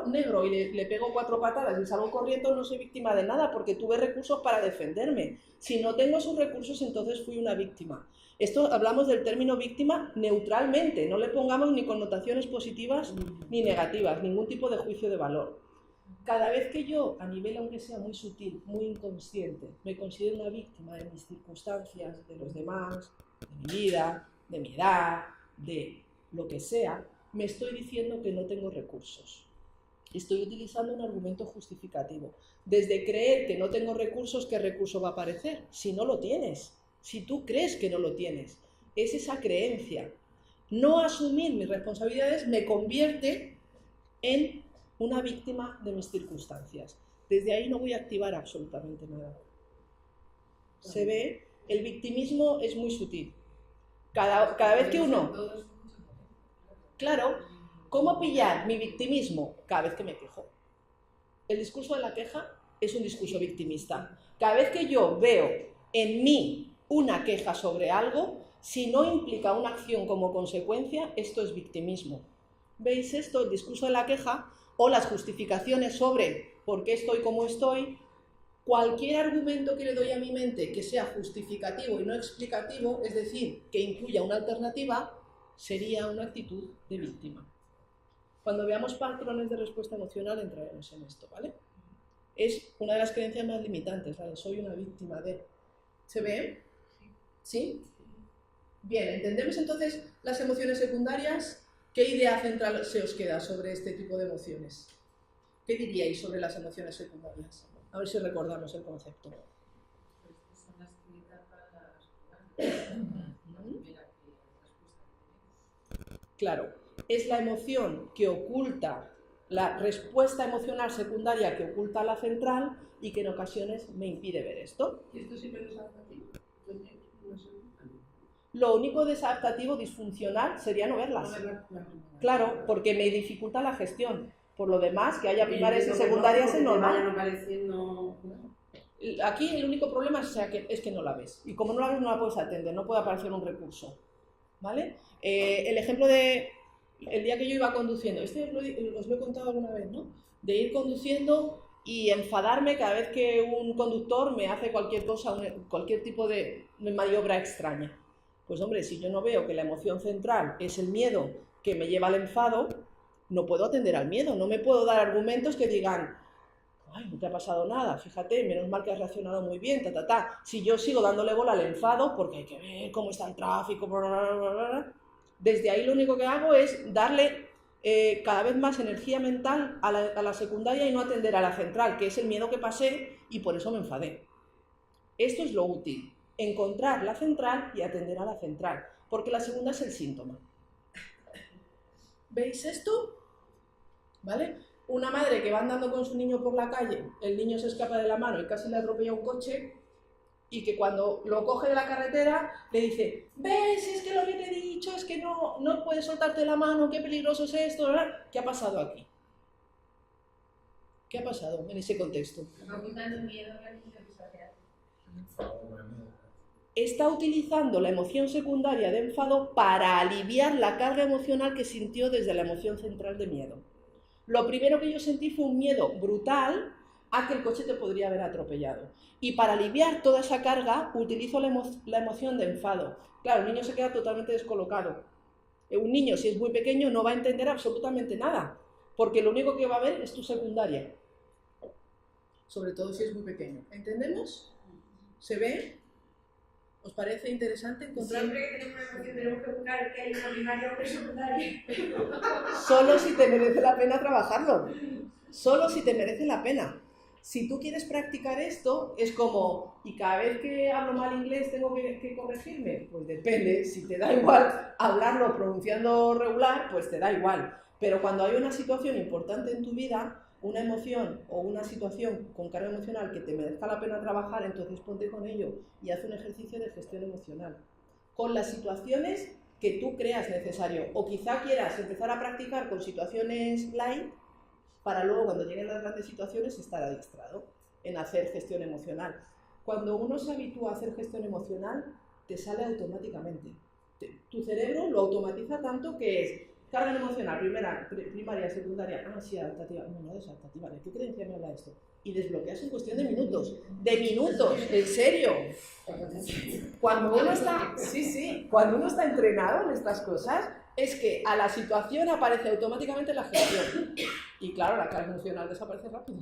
negro y le pego 4 patadas y salgo corriendo, no soy víctima de nada porque tuve recursos para defenderme. Si no tengo esos recursos, entonces fui una víctima. Esto hablamos del término víctima neutralmente, no le pongamos ni connotaciones positivas ni negativas, ningún tipo de juicio de valor. Cada vez que yo, a nivel aunque sea muy sutil, muy inconsciente, me considero una víctima de mis circunstancias, de los demás, de mi vida, de mi edad, de lo que sea, me estoy diciendo que no tengo recursos. Estoy utilizando un argumento justificativo. Desde creer que no tengo recursos, ¿qué recurso va a aparecer? Si no lo tienes, si tú crees que no lo tienes. Es esa creencia. No asumir mis responsabilidades me convierte en una víctima de mis circunstancias. Desde ahí no voy a activar absolutamente nada. ¿Se ve? El victimismo es muy sutil. Cada vez que uno... Claro, ¿cómo pillar mi victimismo? Cada vez que me quejo. El discurso de la queja es un discurso victimista. Cada vez que yo veo en mí una queja sobre algo, si no implica una acción como consecuencia, esto es victimismo. ¿Veis esto? El discurso de la queja o las justificaciones sobre por qué estoy como estoy. Cualquier argumento que le doy a mi mente que sea justificativo y no explicativo, es decir, que incluya una alternativa, sería una actitud de víctima. Cuando veamos patrones de respuesta emocional entraremos en esto, ¿vale? Es una de las creencias más limitantes, la de soy una víctima de... ¿Se ve? ¿Sí? Bien, ¿entendemos entonces las emociones secundarias? ¿Qué idea central se os queda sobre este tipo de emociones? ¿Qué diríais sobre las emociones secundarias? A ver si recordamos el concepto. Son las que tapan Claro, es la emoción que oculta, la respuesta emocional secundaria que oculta la central y que en ocasiones me impide ver esto. ¿Y esto siempre es adaptativo? Lo único desadaptativo, disfuncional, sería no verlas. Claro, porque me dificulta la gestión. Por lo demás, que haya primarias y secundarias es normal. Aquí el único problema es que no la ves. Y como no la ves, no la puedes atender, no puede aparecer un recurso. ¿Vale? El ejemplo de el día que yo iba conduciendo, os lo he contado alguna vez, ¿no? De ir conduciendo y enfadarme cada vez que un conductor me hace cualquier cosa, cualquier tipo de maniobra extraña. Pues hombre, si yo no veo que la emoción central es el miedo que me lleva al enfado, no puedo atender al miedo, no me puedo dar argumentos que digan, ay, no te ha pasado nada, fíjate, menos mal que has reaccionado muy bien, Si yo sigo dándole bola al enfado, porque hay que ver cómo está el tráfico, Desde ahí lo único que hago es darle cada vez más energía mental a la secundaria y no atender a la central, que es el miedo que pasé y por eso me enfadé. Esto es lo útil, encontrar la central y atender a la central, porque la segunda es el síntoma. ¿Veis esto? ¿Vale? Una madre que va andando con su niño por la calle, el niño se escapa de la mano y casi le atropella un coche, y que cuando lo coge de la carretera le dice, ¿ves? Es que lo que te he dicho es que no puedes soltarte la mano, qué peligroso es esto, ¿verdad? ¿Qué ha pasado aquí? ¿Qué ha pasado en ese contexto? Está utilizando la emoción secundaria de enfado para aliviar la carga emocional que sintió desde la emoción central de miedo. Lo primero que yo sentí fue un miedo brutal a que el coche te podría haber atropellado. Y para aliviar toda esa carga, utilizo la emoción de enfado. Claro, el niño se queda totalmente descolocado. Un niño, si es muy pequeño, no va a entender absolutamente nada, porque lo único que va a ver es tu secundaria. Sobre todo si es muy pequeño. ¿Entendemos? ¿Se ve? ¿Os parece interesante encontrar? Siempre que tenemos una emoción tenemos que buscar que hay una primaria o una secundaria. Solo si te merece la pena trabajarlo. Solo si te merece la pena. Si tú quieres practicar esto, es como, ¿y cada vez que hablo mal inglés tengo que corregirme? Pues depende, si te da igual hablarlo pronunciando regular, pues te da igual. Pero cuando hay una situación importante en tu vida, una emoción o una situación con carga emocional que te merezca la pena trabajar, entonces ponte con ello y haz un ejercicio de gestión emocional. Con las situaciones que tú creas necesario, o quizá quieras empezar a practicar con situaciones light, para luego cuando lleguen las grandes situaciones estar adiestrado en hacer gestión emocional. Cuando uno se habitúa a hacer gestión emocional, te sale automáticamente. Tu cerebro lo automatiza tanto que es carga emocional, primaria, secundaria, sí, adaptativa, no es adaptativa, ¿de qué creencia me habla esto? Y desbloqueas en cuestión de minutos, en serio. Cuando uno está entrenado en estas cosas, es que a la situación aparece automáticamente la gestión. Y claro, la carga emocional desaparece rápido.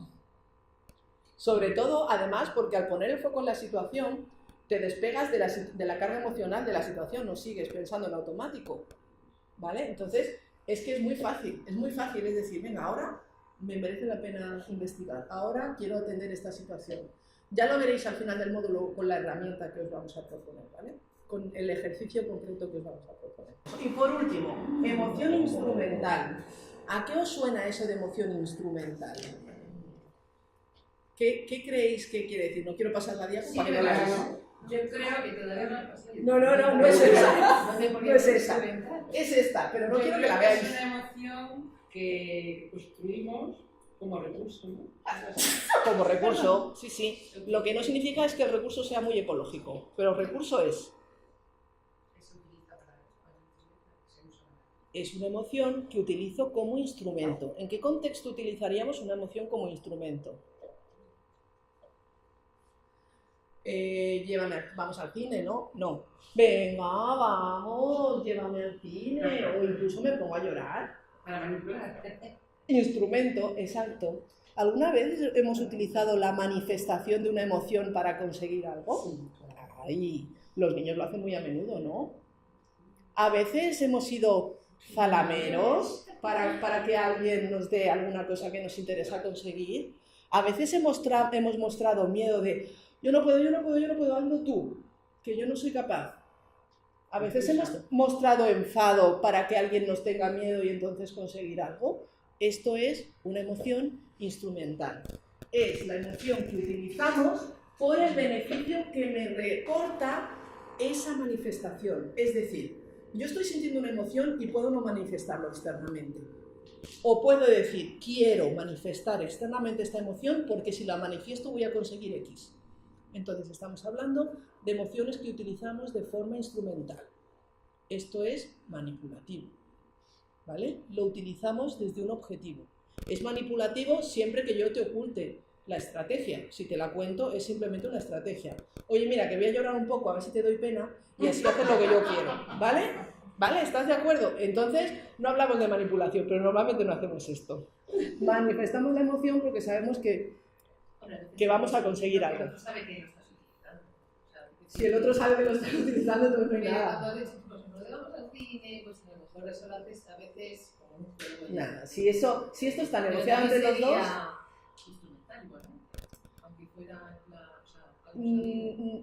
Sobre todo, además, porque al poner el foco en la situación, te despegas de la carga emocional de la situación, no sigues pensando en automático. ¿Vale? Entonces, es que es muy fácil, es decir, venga, ahora me merece la pena investigar, ahora quiero atender esta situación. Ya lo veréis al final del módulo con la herramienta que os vamos a proponer, ¿vale? Con el ejercicio concreto que os vamos a proponer. Y por último, emoción instrumental. ¿A qué os suena eso de emoción instrumental? ¿Qué creéis que quiere decir? No quiero pasar la diapo para que no la veáis. Yo creo que todavía no ha pasado. No es esa. No es esa. Es esta, pero no quiero que la veáis. Es una emoción que construimos como recurso, ¿no? Como recurso, sí. Lo que no significa es que el recurso sea muy ecológico, pero el recurso es una emoción que utilizo como instrumento. ¿En qué contexto utilizaríamos una emoción como instrumento? Vamos al cine, ¿no? No. Venga, vamos, llévame al cine. O incluso me pongo a llorar. Para manipular. Instrumento, exacto. ¿Alguna vez hemos utilizado la manifestación de una emoción para conseguir algo? Sí. Ay, los niños lo hacen muy a menudo, ¿no? A veces hemos sido zalameros para que alguien nos dé alguna cosa que nos interesa conseguir. A veces hemos mostrado miedo de yo no puedo, hazlo tú, que yo no soy capaz. A veces hemos mostrado enfado para que alguien nos tenga miedo y entonces conseguir algo. Esto es una emoción instrumental. Es la emoción que utilizamos por el beneficio que me reporta esa manifestación. Es decir, yo estoy sintiendo una emoción y puedo no manifestarlo externamente. O puedo decir, quiero manifestar externamente esta emoción porque si la manifiesto voy a conseguir X. Entonces estamos hablando de emociones que utilizamos de forma instrumental. Esto es manipulativo, ¿vale? Lo utilizamos desde un objetivo. Es manipulativo siempre que yo te oculte la estrategia. Si te la cuento, es simplemente una estrategia. Oye, mira, que voy a llorar un poco, a ver si te doy pena, y así haces lo que yo quiero, ¿vale? ¿Vale? ¿Estás de acuerdo? Entonces, no hablamos de manipulación, pero normalmente no hacemos esto. Manifestamos la emoción porque sabemos que vamos a conseguir algo. El otro sabe que lo estás utilizando. Si el otro sabe que lo estás utilizando, entonces no hay nada. Cuando nos vamos al cine, pues a lo mejor eso lo haces a veces como un juego. Nada, si esto está negociado entre los dos... Instrumental igual, ¿no? Aunque fuera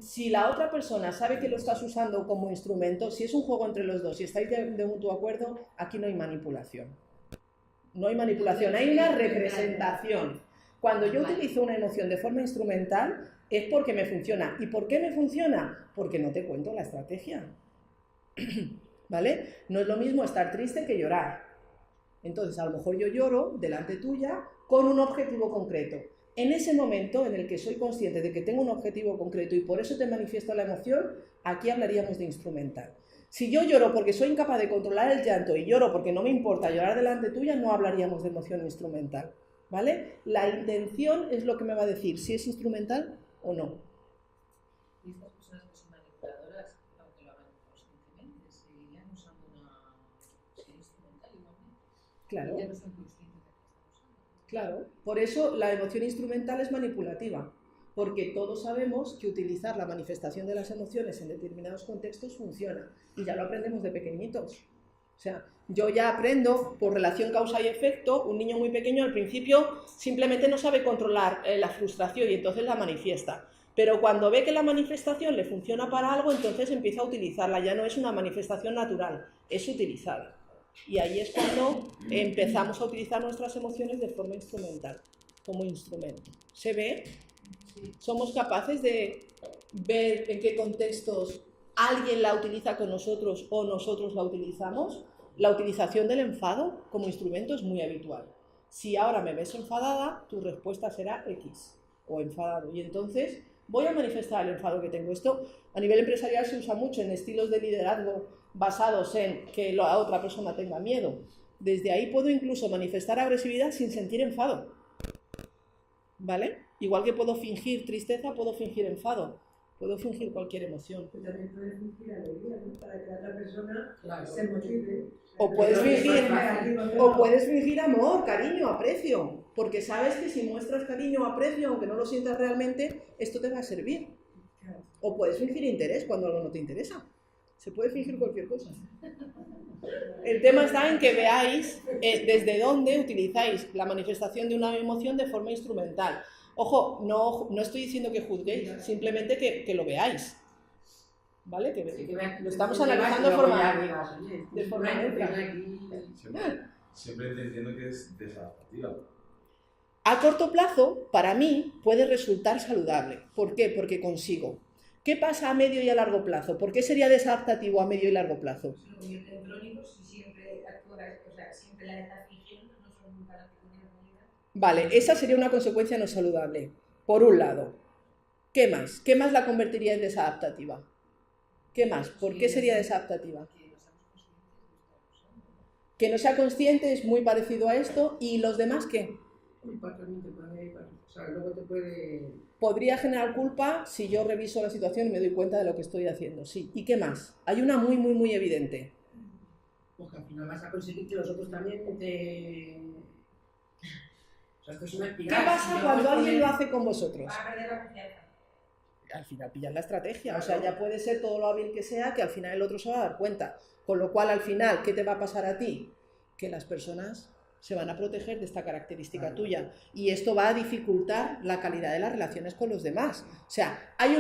si la otra persona sabe que lo estás usando como instrumento, si es un juego entre los dos y estáis de mutuo acuerdo, aquí no hay manipulación. No hay manipulación, hay una representación. Cuando yo utilizo una emoción de forma instrumental, es porque me funciona. ¿Y por qué me funciona? Porque no te cuento la estrategia. ¿Vale? No es lo mismo estar triste que llorar. Entonces, a lo mejor yo lloro delante tuya con un objetivo concreto. En ese momento en el que soy consciente de que tengo un objetivo concreto y por eso te manifiesto la emoción, aquí hablaríamos de instrumental. Si yo lloro porque soy incapaz de controlar el llanto y lloro porque no me importa llorar delante tuya, no hablaríamos de emoción instrumental. ¿Vale? La intención es lo que me va a decir si es instrumental o no. Y estas personas que son manipuladoras, aunque lo hagan conscientemente, seguirían usando una emoción instrumental igualmente. Claro. Y ya no son conscientes de que están usando. Claro, por eso la emoción instrumental es manipulativa, porque todos sabemos que utilizar la manifestación de las emociones en determinados contextos funciona, y ya lo aprendemos de pequeñitos. O sea, yo ya aprendo por relación causa y efecto. Un niño muy pequeño al principio simplemente no sabe controlar la frustración y entonces la manifiesta. Pero cuando ve que la manifestación le funciona para algo, entonces empieza a utilizarla. Ya no es una manifestación natural, es utilizada. Y ahí es cuando empezamos a utilizar nuestras emociones de forma instrumental, como instrumento. ¿Se ve? Somos capaces de ver en qué contextos alguien la utiliza con nosotros o nosotros la utilizamos. La utilización del enfado como instrumento es muy habitual. Si ahora me ves enfadada, tu respuesta será X o enfadado. Y entonces voy a manifestar el enfado que tengo. Esto a nivel empresarial se usa mucho en estilos de liderazgo basados en que la otra persona tenga miedo. Desde ahí puedo incluso manifestar agresividad sin sentir enfado. ¿Vale? Igual que puedo fingir tristeza, puedo fingir enfado. Puedo fingir cualquier emoción. Pero también puedes fingir alegría, ¿no? Para que la otra persona se motive. O puedes fingir amor, cariño, aprecio. Porque sabes que si muestras cariño o aprecio, aunque no lo sientas realmente, esto te va a servir. O puedes fingir interés cuando algo no te interesa. Se puede fingir cualquier cosa. El tema está en que veáis desde dónde utilizáis la manifestación de una emoción de forma instrumental. Ojo, no estoy diciendo que juzguéis, simplemente que lo veáis. ¿Vale? Lo estamos analizando de forma neutra. Siempre entiendo que es desadaptativa. A corto plazo, para mí, puede resultar saludable. ¿Por qué? Porque consigo. ¿Qué pasa a medio y a largo plazo? ¿Por qué sería desadaptativo a medio y largo plazo? Se convierte en crónicos y siempre actúas, o sea, siempre la estás fingiendo, no son un carácter de realidad. Vale, esa sería una consecuencia no saludable. Por un lado. ¿Qué más? ¿Qué más la convertiría en desadaptativa? ¿Qué más? ¿Por qué sería desadaptativa? Que no sea consciente es muy parecido a esto. ¿Y los demás qué? Culpa también te puede, o sea, luego te puede... Podría generar culpa si yo reviso la situación y me doy cuenta de lo que estoy haciendo, sí. ¿Y qué más? Hay una muy evidente. Porque al final vas a conseguir que los otros también te... O sea, esto es una espiral. ¿Qué pasa cuando alguien lo hace con vosotros? Va a perder la confianza. Al final pillas la estrategia, o sea, ya puede ser todo lo hábil que sea, que al final el otro se va a dar cuenta. Con lo cual, al final, ¿qué te va a pasar a ti? Que las personas se van a proteger de esta característica tuya. Y esto va a dificultar la calidad de las relaciones con los demás. O sea, hay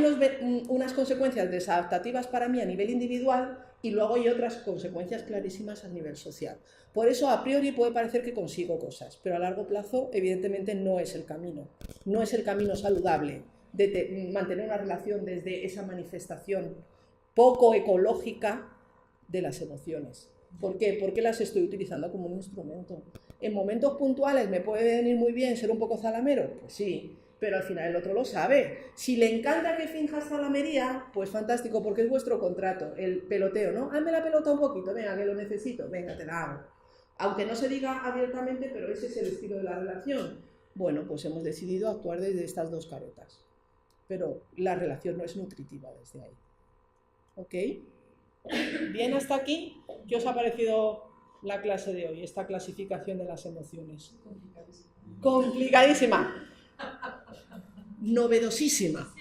unas consecuencias desadaptativas para mí a nivel individual y luego hay otras consecuencias clarísimas a nivel social. Por eso, a priori, puede parecer que consigo cosas, pero a largo plazo, evidentemente, no es el camino. No es el camino saludable de mantener una relación desde esa manifestación poco ecológica de las emociones. ¿Por qué? Porque las estoy utilizando como un instrumento. En momentos puntuales me puede venir muy bien ser un poco zalamero, pues sí, pero al final el otro lo sabe. Si le encanta que finjas zalamería, pues fantástico, porque es vuestro contrato, el peloteo, ¿no? Hazme la pelota un poquito, venga, que lo necesito, venga, te la hago. Aunque no se diga abiertamente, pero ese es el estilo de la relación. Bueno, pues hemos decidido actuar desde estas dos caretas. Pero la relación no es nutritiva desde ahí. ¿Ok? Bien, hasta aquí. ¿Qué os ha parecido la clase de hoy, esta clasificación de las emociones? Complicadísima. Novedosísima.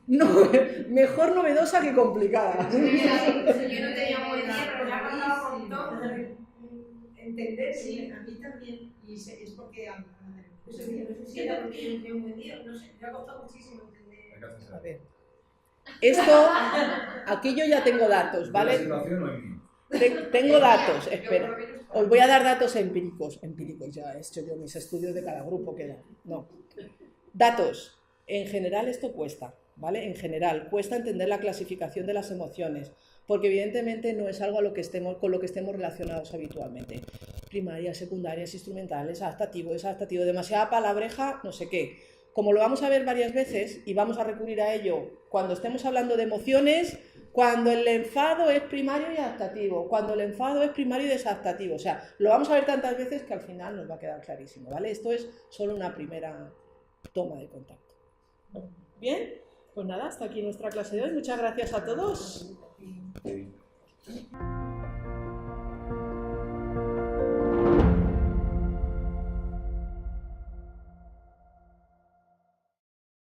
No, mejor novedosa que complicada. Yo no tenía muy bien, pero me ha pasado entender. Sí, a mí también. Y es porque era porque yo entré un buen día, no sé, me ha costado muchísimo entender. A ver. Esto, aquí yo ya tengo datos, ¿vale? ¿La situación o en mí? Tengo datos, espera. Os voy a dar datos empíricos. Empíricos, ya he hecho yo mis estudios de cada grupo que da. No. Datos. En general esto cuesta, ¿vale? En general, cuesta entender la clasificación de las emociones, porque evidentemente no es algo con lo que estemos relacionados habitualmente. Primarias, secundarias, instrumentales, adaptativo, desadaptativo, demasiada palabreja, no sé qué. Como lo vamos a ver varias veces y vamos a recurrir a ello cuando estemos hablando de emociones, cuando el enfado es primario y adaptativo, cuando el enfado es primario y desadaptativo. O sea, lo vamos a ver tantas veces que al final nos va a quedar clarísimo, ¿vale? Esto es solo una primera toma de contacto. Bien, pues nada, hasta aquí nuestra clase de hoy. Muchas gracias a todos. Sí.